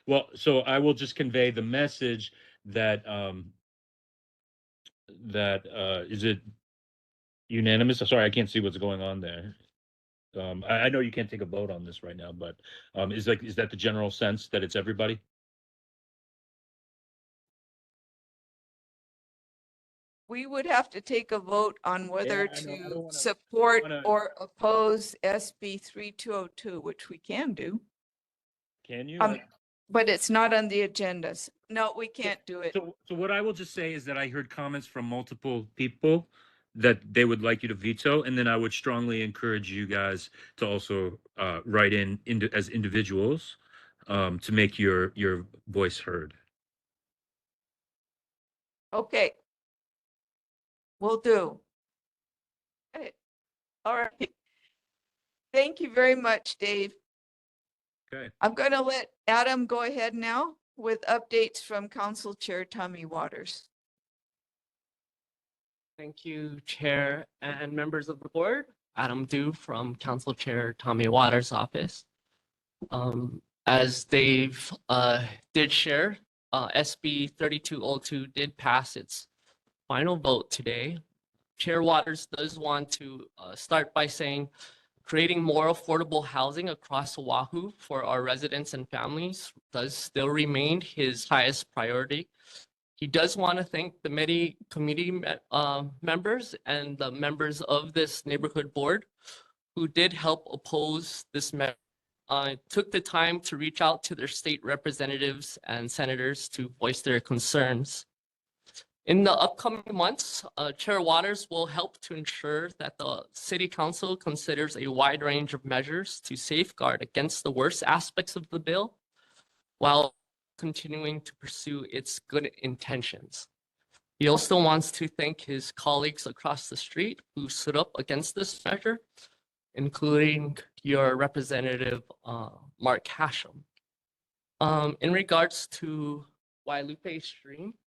Well, so I will just convey the message that is it unanimous? Sorry, I can't see what's going on there. I know you can't take a vote on this right now, but is that the general sense that it's everybody? We would have to take a vote on whether I know. I don't to wanna- support wanna- or oppose SB 3202, which we can do. Can you? But it's not on the agendas. No, we can't do it. So what I will just say is that I heard comments from multiple people that they would like you to veto, and then I would strongly encourage you guys to also write in as individuals to make your voice heard. Okay. Will do. Okay. All right. Thank you very much, Dave. Okay. I'm going to let Adam go ahead now with updates from Council Chair Tommy Waters. Thank you, Chair and members of the board. Adam Dew from Council Chair Tommy Waters' office. As Dave did share, SB 3202 did pass its final vote today. Chair Waters does want to start by saying creating more affordable housing across Oahu for our residents and families does still remain his highest priority. He does want to thank the many community members and the members of this neighborhood board who did help oppose this measure. Took the time to reach out to their state representatives and senators to voice their concerns. In the upcoming months, Chair Waters will help to ensure that the City Council considers a wide range of measures to safeguard against the worst aspects of the bill while continuing to pursue its good intentions. He also wants to thank his colleagues across the street who stood up against this measure, including your representative, Mark Hashem. In regards to Wailupe Stream,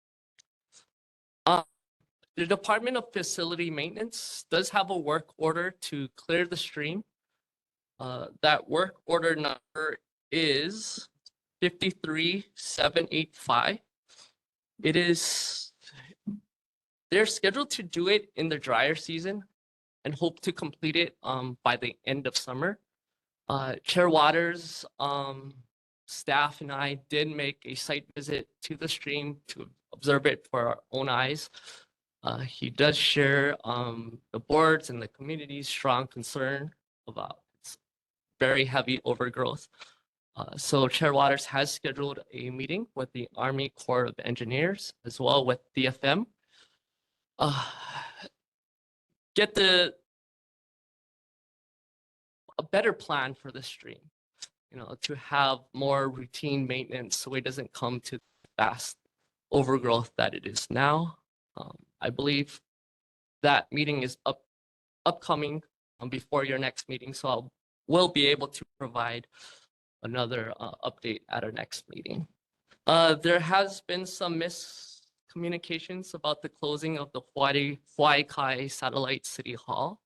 the Department of Facility Maintenance does have a work order to clear the stream. That work order number is 53785. They're scheduled to do it in the drier season and hope to complete it by the end of summer. Chair Waters, staff and I did make a site visit to the stream to observe it for our own eyes. He does share the board's and the community's strong concern about its very heavy overgrowth. So Chair Waters has scheduled a meeting with the Army Corps of Engineers as well with DFM. Get a better plan for the stream, to have more routine maintenance so it doesn't come to fast overgrowth that it is now. I believe that meeting is upcoming before your next meeting, so we'll be able to provide another update at our next meeting. There has been some miscommunications about the closing of the Hawaii Kai Satellite City Hall.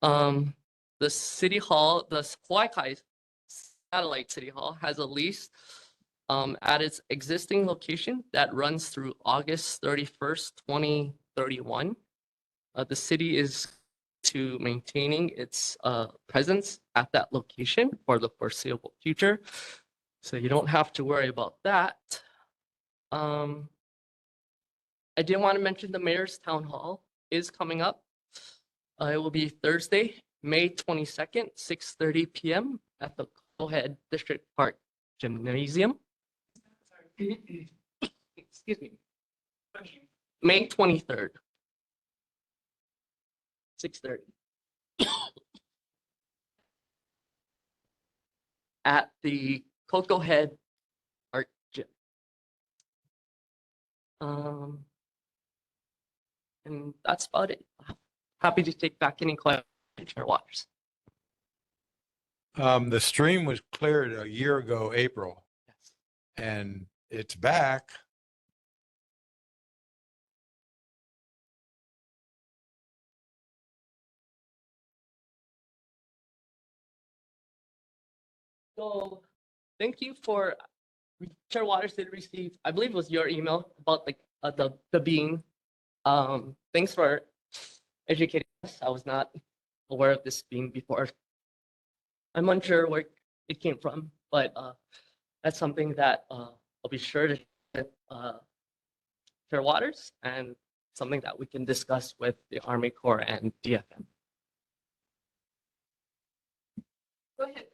The City Hall, the Hawaii Kai Satellite City Hall has a lease at its existing location that runs through August 31st, 2031. The city is to maintaining its presence at that location for the foreseeable future. So you don't have to worry about that. I did want to mention the mayor's town hall is coming up. It will be Thursday, May 22nd, 6:30 p.m. at the Coheed District Park Gymnasium. Excuse me. May 23rd, 6:30. At the Cocoa Head Art Gym. And that's about it. Happy to take back any questions, Chair Waters. The stream was cleared a year ago, April, and it's back. So thank you for Chair Waters did receive, I believe it was your email about the being. Thanks for educating us. I was not aware of this being before. I'm unsure where it came from, but that's something that I'll be sure to Chair Waters and something that we can discuss with the Army Corps and DFM. Go ahead.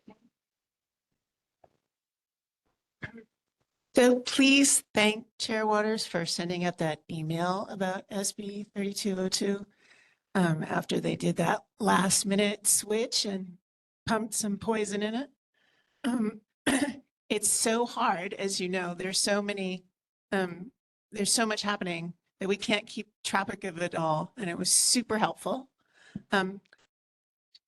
So please thank Chair Waters for sending out that email about SB 3202 after they did that last minute switch and pumped some poison in it. It's so hard, as you know, there's so much happening that we can't keep track of it all. And it was super helpful. I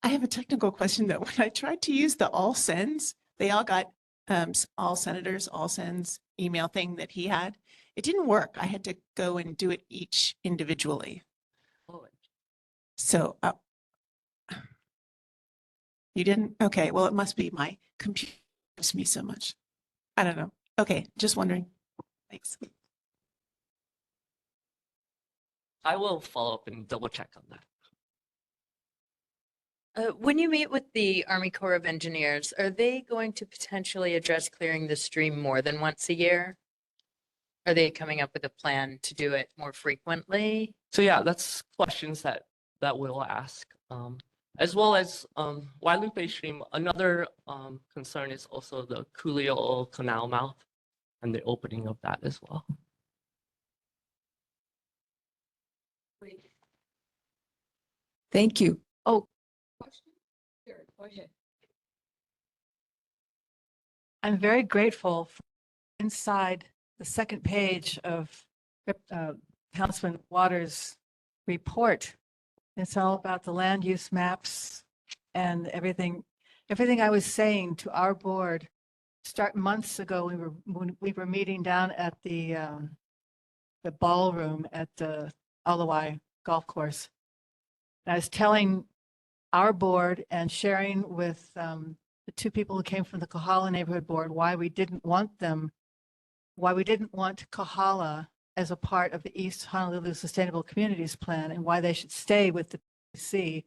have a technical question though. When I tried to use the all sends, they all got all senators, all sends email thing that he had. It didn't work. I had to go and do it each individually. So you didn't? Okay, well, it must be my computer loves me so much. I don't know. Okay, just wondering. Thanks. I will follow up and double check on that. When you meet with the Army Corps of Engineers, are they going to potentially address clearing the stream more than once a year? Are they coming up with a plan to do it more frequently? So yeah, that's questions that we'll ask. As well as Guadalupe Stream, another concern is also the Kuli'ou'ou canal mouth and the opening of that as well. Thank you. Oh, question? Sure, go ahead. I'm very grateful for inside the second page of Councilman Waters' report. It's all about the land use maps and everything I was saying to our board start months ago. When we were meeting down at the ballroom at the Alawai Golf Course. I was telling our board and sharing with the two people who came from the Kahala Neighborhood Board why we didn't want Kahala as a part of the East Honolulu Sustainable Communities Plan and why they should stay with the PC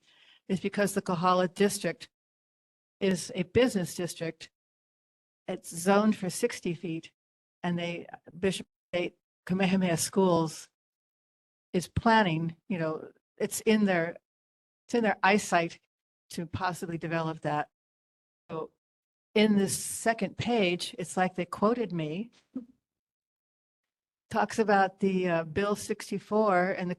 is because the Kahala district is a business district. It's zoned for 60 feet and Bishop State Kamehameha Schools is planning, it's in their eyesight to possibly develop that. So in this second page, it's like they quoted me, talks about the Bill 64 and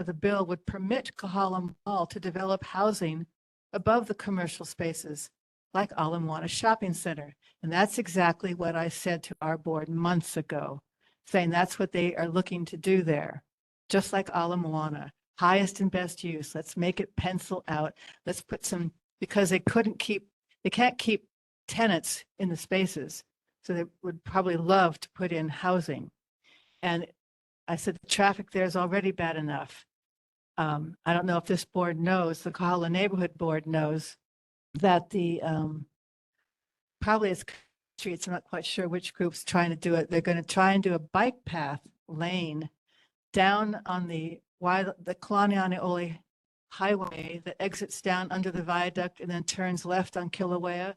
the bill would permit Kahala Mall to develop housing above the commercial spaces like Ala Moana Shopping Center. And that's exactly what I said to our board months ago, saying that's what they are looking to do there. Just like Ala Moana, highest and best use. Let's make it pencil out. Let's put some, because they can't keep tenants in the spaces. So they would probably love to put in housing. And I said, the traffic there is already bad enough. I don't know if this board knows, the Kahala Neighborhood Board knows that probably it's streets, I'm not quite sure which group's trying to do it. They're going to try and do a bike path lane down on the Kalani highway that exits down under the viaduct and then turns left on Kilauea.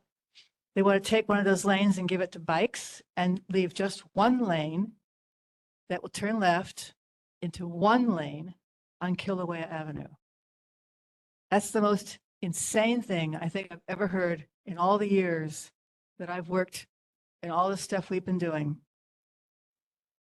They want to take one of those lanes and give it to bikes and leave just one lane that will turn left into one lane on Kilauea Avenue. That's the most insane thing I think I've ever heard in all the years that I've worked in all the stuff we've been doing.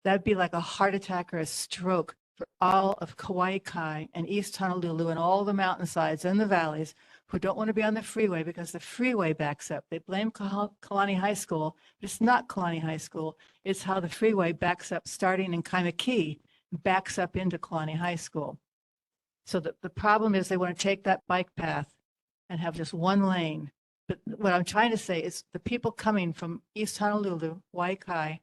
That'd be like a heart attack or a stroke for all of Kauai Kai and East Honolulu and all the mountainsides and the valleys who don't want to be on the freeway because the freeway backs up. They blame Kalani High School, but it's not Kalani High School. It's how the freeway backs up starting in Kaimaki, backs up into Kalani High School. So the problem is they want to take that bike path and have just one lane. But what I'm trying to say is the people coming from East Honolulu, Waikai,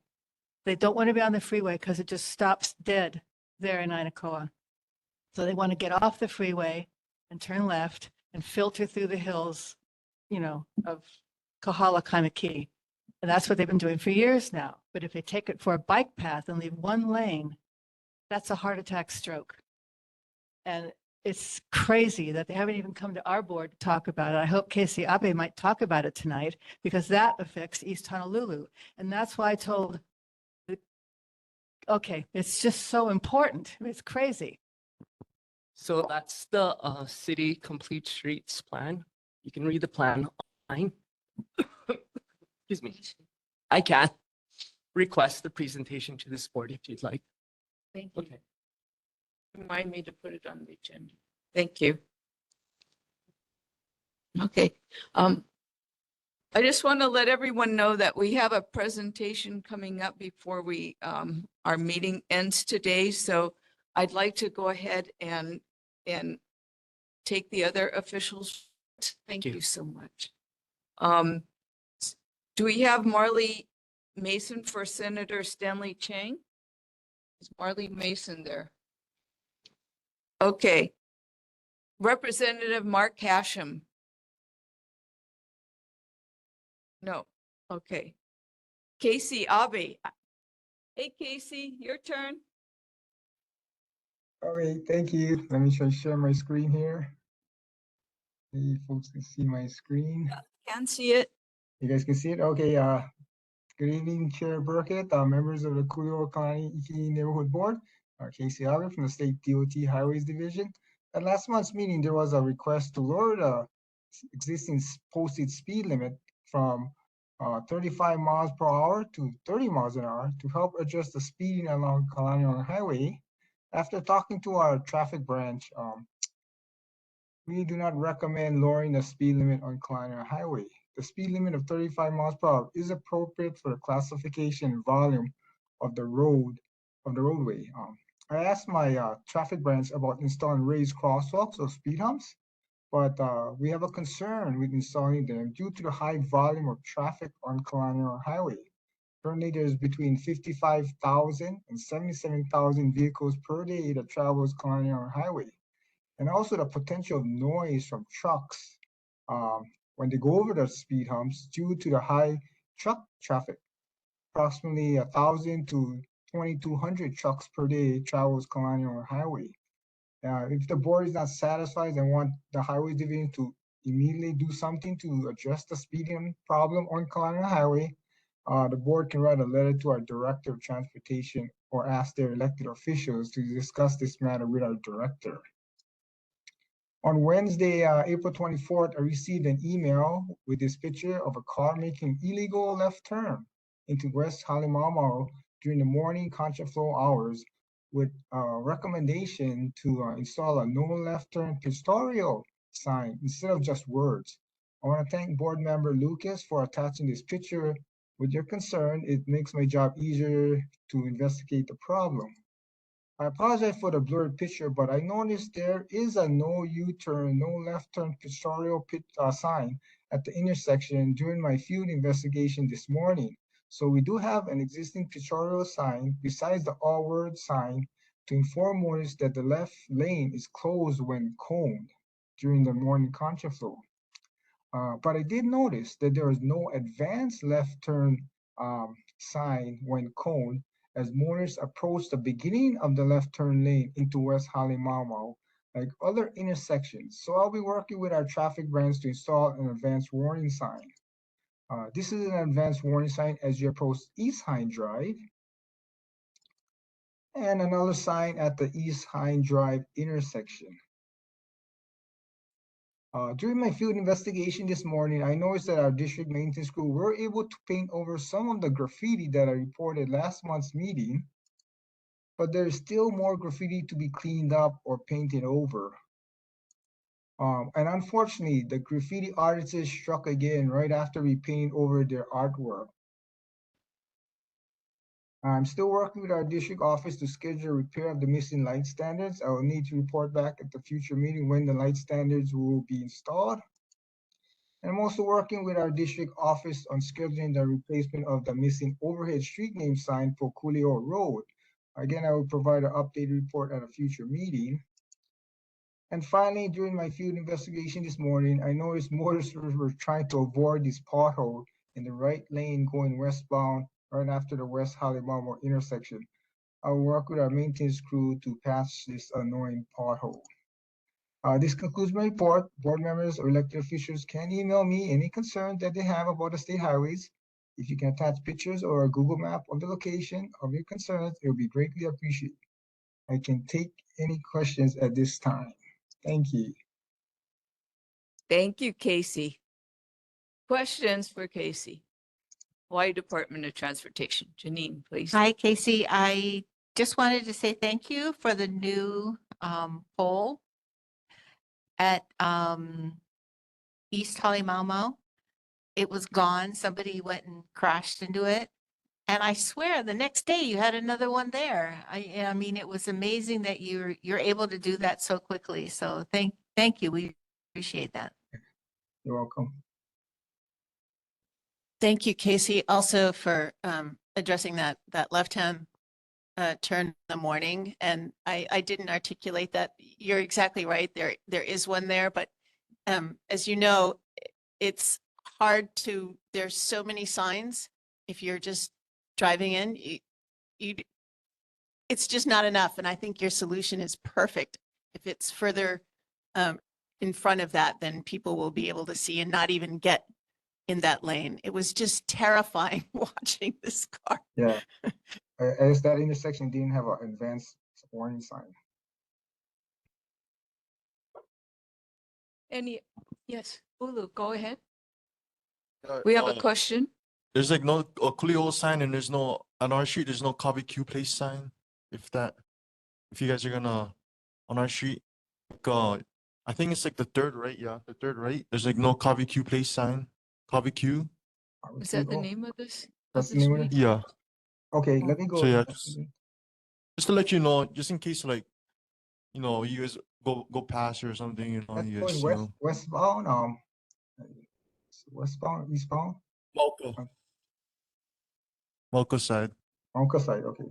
they don't want to be on the freeway because it just stops dead there in Inakoa. So they want to get off the freeway and turn left and filter through the hills, you know, of Kahala Kaimaki. And that's what they've been doing for years now. But if they take it for a bike path and leave one lane, that's a heart attack stroke. And it's crazy that they haven't even come to our board to talk about it. I hope Casey Abe might talk about it tonight because that affects East Honolulu. And that's why I told, okay, it's just so important. It's crazy. So that's the city complete streets plan. You can read the plan online. Excuse me. I can request the presentation to this board if you'd like. Thank you. Okay. Remind me to put it on the agenda. Thank you. Okay. I just want to let everyone know that we have a presentation coming up before we our meeting ends today. So I'd like to go ahead and take the other officials. Thank you so much. Do we have Marley Mason for Senator Stanley Chang? Is Marley Mason there? Okay. Representative Mark Hashem. No. Okay. Casey Abe. Hey, Casey, your turn. All right, thank you. Let me try to share my screen here. You folks can see my screen. Can see it. You guys can see it? Okay, good evening, Chair Burkett, members of the Kuli'ou'ou Kalani Iki Neighborhood Board, Casey Abe from the State DOT Highways Division. At last month's meeting, there was a request to lower the existing posted speed limit from 35 miles per hour to 30 miles an hour to help address the speeding along Kalani Highway. After talking to our traffic branch, we do not recommend lowering the speed limit on Kalani Highway. The speed limit of 35 miles per hour is appropriate for the classification and volume of the roadway. I asked my traffic branch about installing raised crosswalks or speed humps, but we have a concern with installing them due to the high volume of traffic on Kalani Highway. Currently, there's between 55,000 and 77,000 vehicles per day that travels Kalani Highway. And also the potential noise from trucks when they go over the speed humps due to the high truck traffic. Approximately 1,000 to 2,200 trucks per day travels Kalani Highway. If the board is not satisfied and want the Highway Division to immediately do something to address the speeding problem on Kalani Highway, the board can write a letter to our Director of Transportation or ask their elected officials to discuss this matter with our director. On Wednesday, April 24th, I received an email with this picture of a car making illegal left turn into West Halemaumau during the morning contraflow hours with a recommendation to install a no left turn pictorial sign instead of just words. I want to thank board member Lucas for attaching this picture. With your concern, it makes my job easier to investigate the problem. I apologize for the blurred picture, but I noticed there is a no U-turn, no left turn pictorial sign at the intersection during my field investigation this morning. So we do have an existing pictorial sign besides the all word sign to inform motorists that the left lane is closed when coned during the morning contraflow. But I did notice that there is no advanced left turn sign when coned as motorists approach the beginning of the left turn lane into West Halemaumau, like other intersections. So I'll be working with our traffic branch to install an advanced warning sign. This is an advanced warning sign as you approach East Hine Drive. and another sign at the East Hine Drive intersection. During my field investigation this morning, I noticed that our district maintenance crew were able to paint over some of the graffiti that I reported last month's meeting, but there's still more graffiti to be cleaned up or painted over. And unfortunately, the graffiti artists struck again right after we painted over their artwork. I'm still working with our district office to schedule repair of the missing light standards. I will need to report back at the future meeting when the light standards will be installed. And I'm also working with our district office on scheduling the replacement of the missing overhead street name sign for Kuli'ou'ou Road. Again, I will provide an updated report at a future meeting. And finally, during my field investigation this morning, I noticed motorists were trying to avoid this pothole in the right lane going westbound right after the West Halibama intersection. I will work with our maintenance crew to patch this annoying pothole. This concludes my report. Board members or elected officials can email me any concerns that they have about the state highways. If you can attach pictures or a Google map of the location of your concerns, it will be greatly appreciated. I can take any questions at this time. Thank you. Thank you, Casey. Questions for Casey? Hawaii Department of Transportation. Janine, please. Hi, Casey. I just wanted to say thank you for the new pole at East Halemaumau. It was gone. Somebody went and crashed into it. And I swear the next day you had another one there. I mean, it was amazing that you're able to do that so quickly. So thank you. We appreciate that. You're welcome. Thank you, Casey, also for addressing that left-hand turn in the morning. And I didn't articulate that. You're exactly right. There is one there, but as you know, it's hard to, there's so many signs. If you're just driving in, it's just not enough. And I think your solution is perfect. If it's further in front of that, then people will be able to see and not even get in that lane. It was just terrifying watching this car. Yeah, as that intersection didn't have an advanced warning sign. Yes, Ulu, go ahead. We have a question. There's like no Kuli'ou'ou sign, and there's no on our street. There's no Coffee Q place sign. If you guys are gonna on our street, like, I think it's like the third right. Yeah, the third right. There's like no Coffee Q place sign. Coffee Q. Is that the name of this? That's the name of it? Yeah. Okay, let me go. So yeah, just to let you know, just in case like, you guys go past or something, you guys, going westbound, westbound, eastbound. Malco side. Malco side, okay.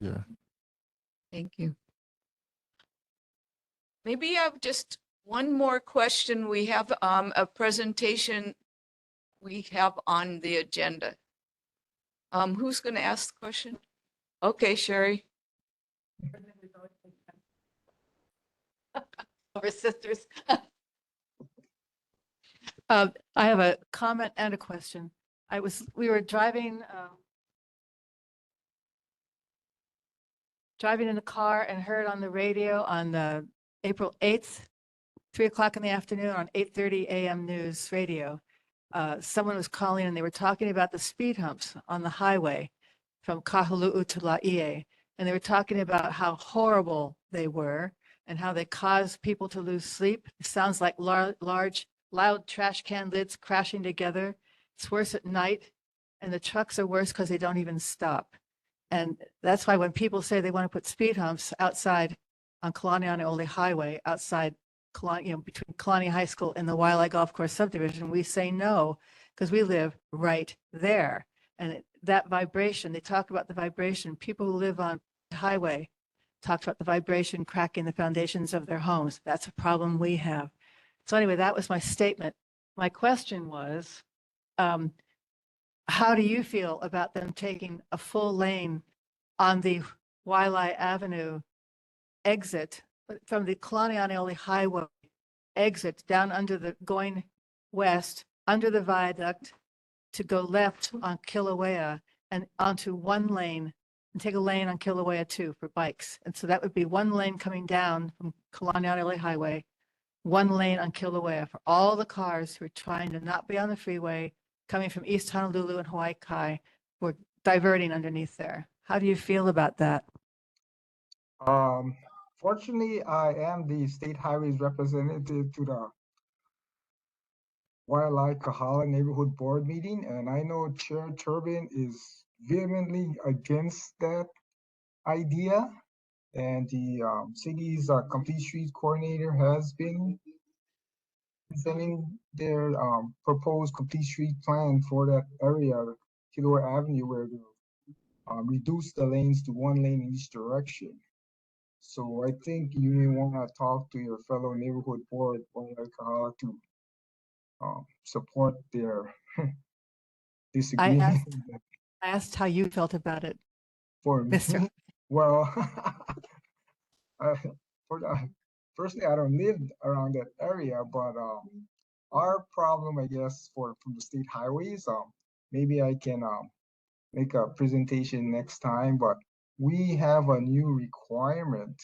Yeah. Thank you. Maybe I have just one more question. We have a presentation we have on the agenda. Who's going to ask the question? Okay, Sherry. Our sisters. I have a comment and a question. We were driving in the car and heard on the radio on the April 8th, 3:00 in the afternoon on 8:30 a.m. news radio. Someone was calling and they were talking about the speed humps on the highway from Kuli'ou'ou to Laie. And they were talking about how horrible they were and how they caused people to lose sleep. It sounds like large, loud trash can lids crashing together. It's worse at night. And the trucks are worse because they don't even stop. And that's why when people say they want to put speed humps outside on Kalani Highway, outside Kalani, between Kalani High School and the Waialae Golf Course subdivision, we say no, because we live right there. And that vibration, they talk about the vibration. People who live on the highway talked about the vibration cracking the foundations of their homes. That's a problem we have. So anyway, that was my statement. My question was, how do you feel about them taking a full lane on the Waialae Avenue exit from the Kalani Highway exit down under the, going west, under the viaduct to go left on Kilauea and onto one lane and take a lane on Kilauea too for bikes. And so that would be one lane coming down from Kalani on LA Highway, one lane on Kilauea for all the cars who are trying to not be on the freeway, coming from East Honolulu and Hawaii Kai, who are diverting underneath there. How do you feel about that? Fortunately, I am the state highways representative to the Waialae Kahala Neighborhood Board meeting, and I know Chair Turbin is vehemently against that idea. And the city's Complete Streets coordinator has been presenting their proposed complete street plan for that area, Kilauea Avenue, where they reduce the lanes to one lane in each direction. So I think you may want to talk to your fellow neighborhood board, to support their disagreement. I asked how you felt about it. For me, Mr. well, uh, firstly, I don't live around that area, but our problem, I guess, from the state highways, maybe I can make a presentation next time, but we have a new requirement,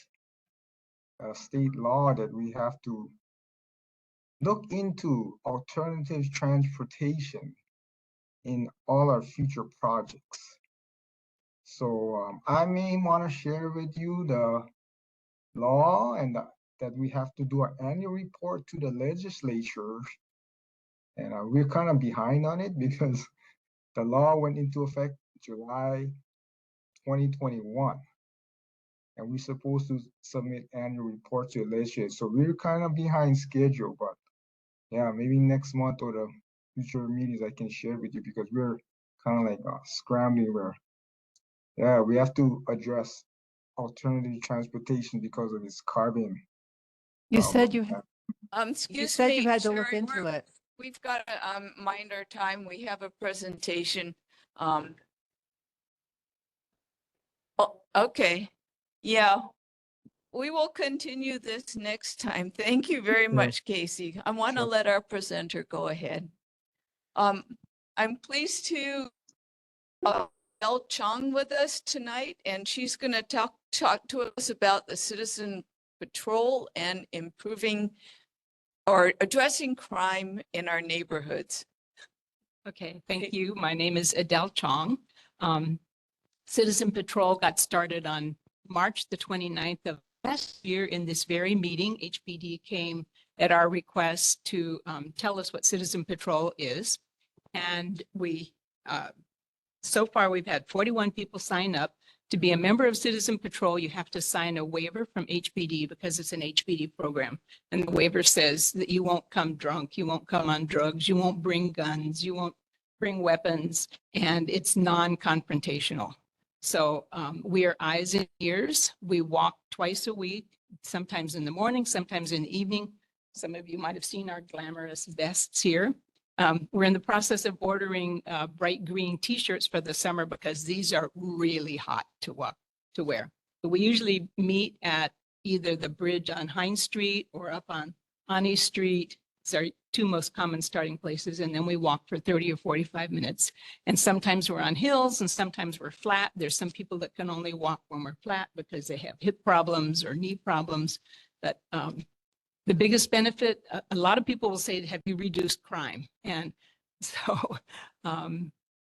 a state law that we have to look into alternative transportation in all our future projects. So I may want to share with you the law and that we have to do an annual report to the legislature. And we're kind of behind on it because the law went into effect July 2021. And we're supposed to submit annual reports to the legislature. So we're kind of behind schedule, but yeah, maybe next month or the future meetings I can share with you because we're kind of like scrambling where, yeah, we have to address alternative transportation because of its carbon. You said you Excuse said me, you had to look Sherry, into it. We've got to mind our time. We have a presentation. Oh, okay. Yeah, we will continue this next time. Thank you very much, Casey. I want to let our presenter go ahead. I'm pleased to El Chong with us tonight, and she's going to talk to us about the citizen patrol and improving or addressing crime in our neighborhoods. Okay, thank you. My name is Adele Chong. Citizen Patrol got started on March the 29th of last year in this very meeting. HPD came at our request to tell us what Citizen Patrol is. And we, so far we've had 41 people sign up. To be a member of Citizen Patrol, you have to sign a waiver from HPD because it's an HPD program. And the waiver says that you won't come drunk, you won't come on drugs, you won't bring guns, you won't bring weapons, and it's non-confrontational. So we are eyes and ears. We walk twice a week, sometimes in the morning, sometimes in the evening. Some of you might have seen our glamorous vests here. We're in the process of ordering bright green t-shirts for the summer because these are really hot to wear. But we usually meet at either the bridge on Hines Street or up on Ani Street. It's our two most common starting places. And then we walk for 30 or 45 minutes. And sometimes we're on hills and sometimes we're flat. There's some people that can only walk when we're flat because they have hip problems or knee problems. But the biggest benefit, a lot of people will say, have you reduced crime? And so,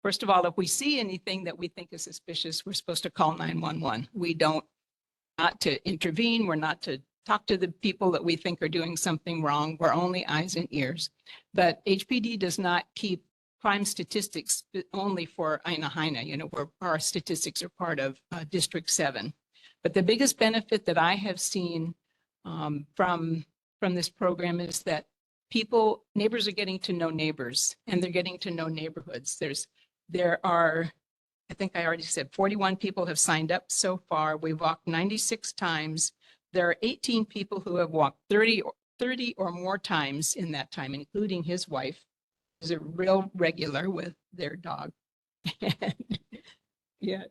first of all, if we see anything that we think is suspicious, we're supposed to call 911. We don't, not to intervene. We're not to talk to the people that we think are doing something wrong. We're only eyes and ears. But HPD does not keep crime statistics only for Aina Haina, you know, where our statistics are part of District 7. But the biggest benefit that I have seen from this program is that neighbors are getting to know neighbors and they're getting to know neighborhoods. There are, I think I already said 41 people have signed up so far. We've walked 96 times. There are 18 people who have walked 30 or more times in that time, including his wife, who's a real regular with their dog. Yeah.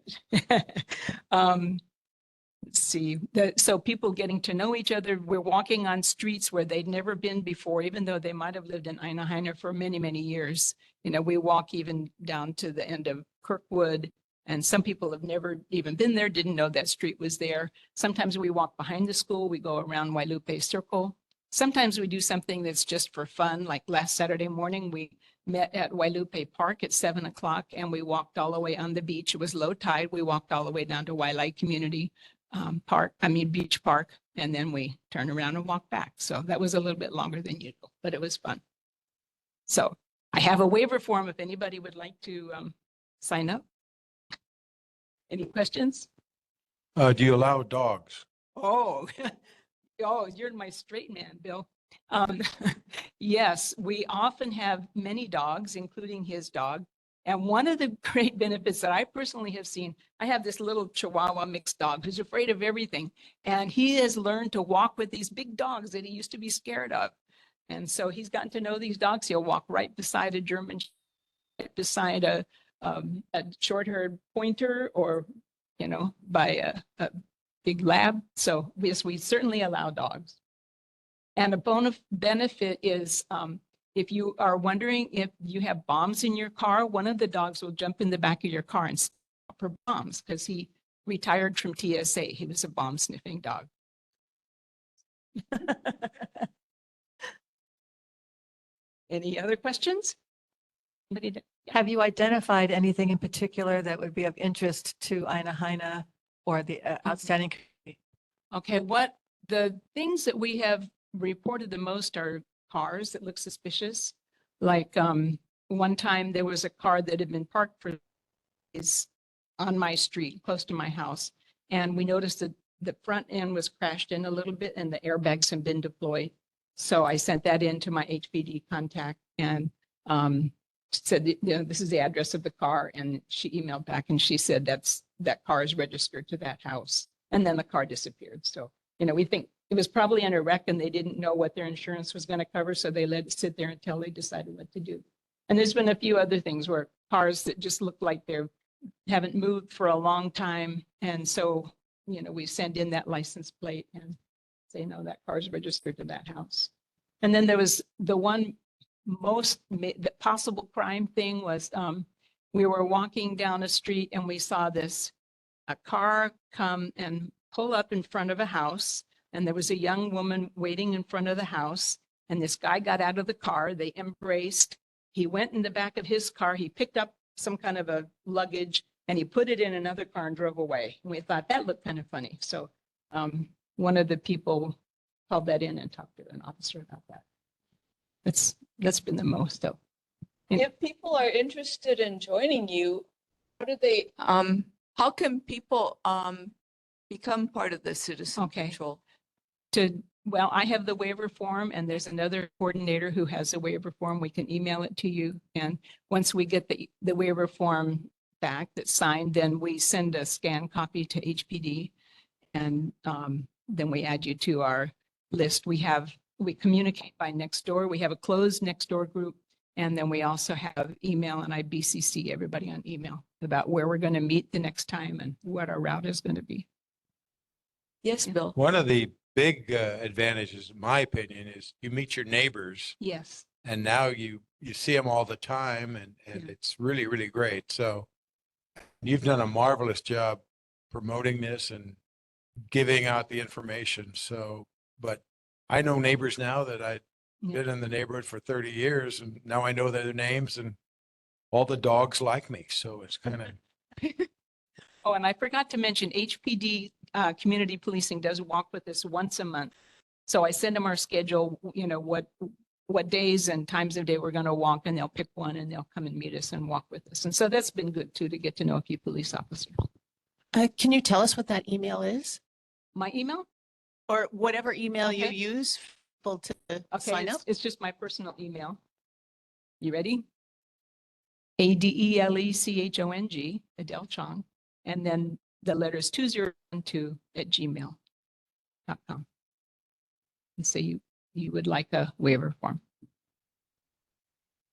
Let's see, so people getting to know each other. We're walking on streets where they'd never been before, even though they might have lived in Aina Haina for many, many years. You know, we walk even down to the end of Kirkwood And some people have never even been there, didn't know that street was there. Sometimes we walk behind the school, we go around Wailupe Circle. Sometimes we do something that's just for fun, like last Saturday morning, we met at Wailupe Park at 7 o'clock and we walked all the way on the beach. It was low tide. We walked all the way down to Wailai Community Beach Park, and then we turned around and walked back. So that was a little bit longer than usual, but it was fun. So I have a waiver form if anybody would like to sign up. Any questions? Do you allow dogs? Oh, oh, you're my straight man, Bill. Yes, we often have many dogs, including his dog. And one of the great benefits that I personally have seen, I have this little Chihuahua mixed dog who's afraid of everything. And he has learned to walk with these big dogs that he used to be scared of. And so he's gotten to know these dogs. He'll walk right beside a German, beside a short-haired pointer, or, you know, by a big lab. So yes, we certainly allow dogs. And a benefit is if you are wondering if you have bombs in your car, one of the dogs will jump in the back of your car and stop for bombs, because he retired from TSA. He was a bomb sniffing dog. Any other questions? Have you identified anything in particular that would be of interest to Aina Haina or the outstanding community? Okay, what the things that we have reported the most are cars that look suspicious. Like one time there was a car that had been parked for days on my street, close to my house. And we noticed that the front end was crashed in a little bit and the airbags had been deployed. So I sent that in to my HPD contact and said, you know, this is the address of the car. And she emailed back and she said, that car is registered to that house. And then the car disappeared. So, you know, we think it was probably in a wreck and they didn't know what their insurance was going to cover. So they let it sit there until they decided what to do. And there's been a few other things where cars that just look like haven't moved for a long time. And so, you know, we send in that license plate and say, no, that car is registered to that house. And then there was the one the possible crime thing was we were walking down a street and we saw a car come and pull up in front of a house. And there was a young woman waiting in front of the house. And this guy got out of the car. They embraced. He went in the back of his car. He picked up some kind of a luggage and he put it in another car and drove away. And we thought that looked kind of funny. So one of the people called that in and talked to an officer about that. That's been the most of. If people are interested in joining you, how do they, how can people become part of the citizen patrol? Well, I have the waiver form and there's another coordinator who has a waiver form. We can email it to you. And once we get the waiver form back that's signed, then we send a scanned copy to HPD. And then we add you to our list. We communicate by Nextdoor. We have a closed Nextdoor group. And then we also have email, and I BCC everybody on email about where we're going to meet the next time and what our route is going to be. Yes, Bill. One of the big advantages, in my opinion, is you meet your neighbors. Yes. And now you see them all the time, and it's really, really great. So you've done a marvelous job promoting this and giving out the information. So, but I know neighbors now that I've been in the neighborhood for 30 years, and now I know their names, and all the dogs like me. So it's kind of. Oh, and I forgot to mention HPD community policing does walk with us once a month. So I send them our schedule, you know, what days and times of day we're going to walk, and they'll pick one and they'll come and meet us and walk with us. And so that's been good too, to get to know a few police officers. Can you tell us what that email is? My email? Or whatever email you use to sign up? It's just my personal email. You ready? ADELECHONG, Adele Chong, and then the letters 2012@gmail.com. And so you would like a waiver form.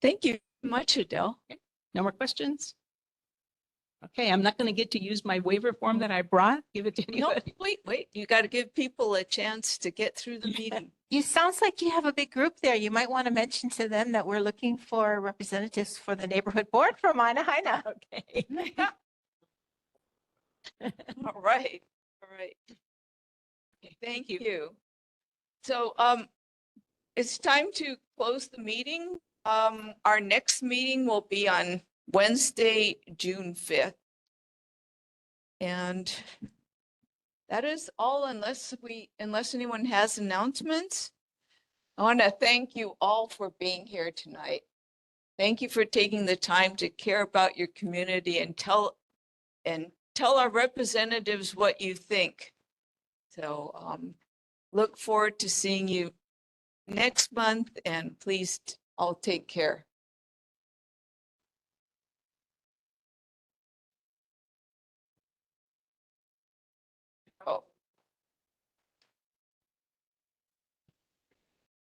Thank you much, Adele. Okay. No more questions? Okay, I'm not going to get to use my waiver form that I brought. Give it to anybody. No, wait. You got to give people a chance to get through the meeting. You sounds like you have a big group there. You might want to mention to them that we're looking for representatives for the neighborhood board from Aina Haina. Okay. All right, all right. Okay, thank you. So, it's time to close the meeting. Our next meeting will be on Wednesday, June 5th. And that is all unless anyone has announcements. I want to thank you all for being here tonight. Thank you for taking the time to care about your community and tell our representatives what you think. So look forward to seeing you next month, and please all take care.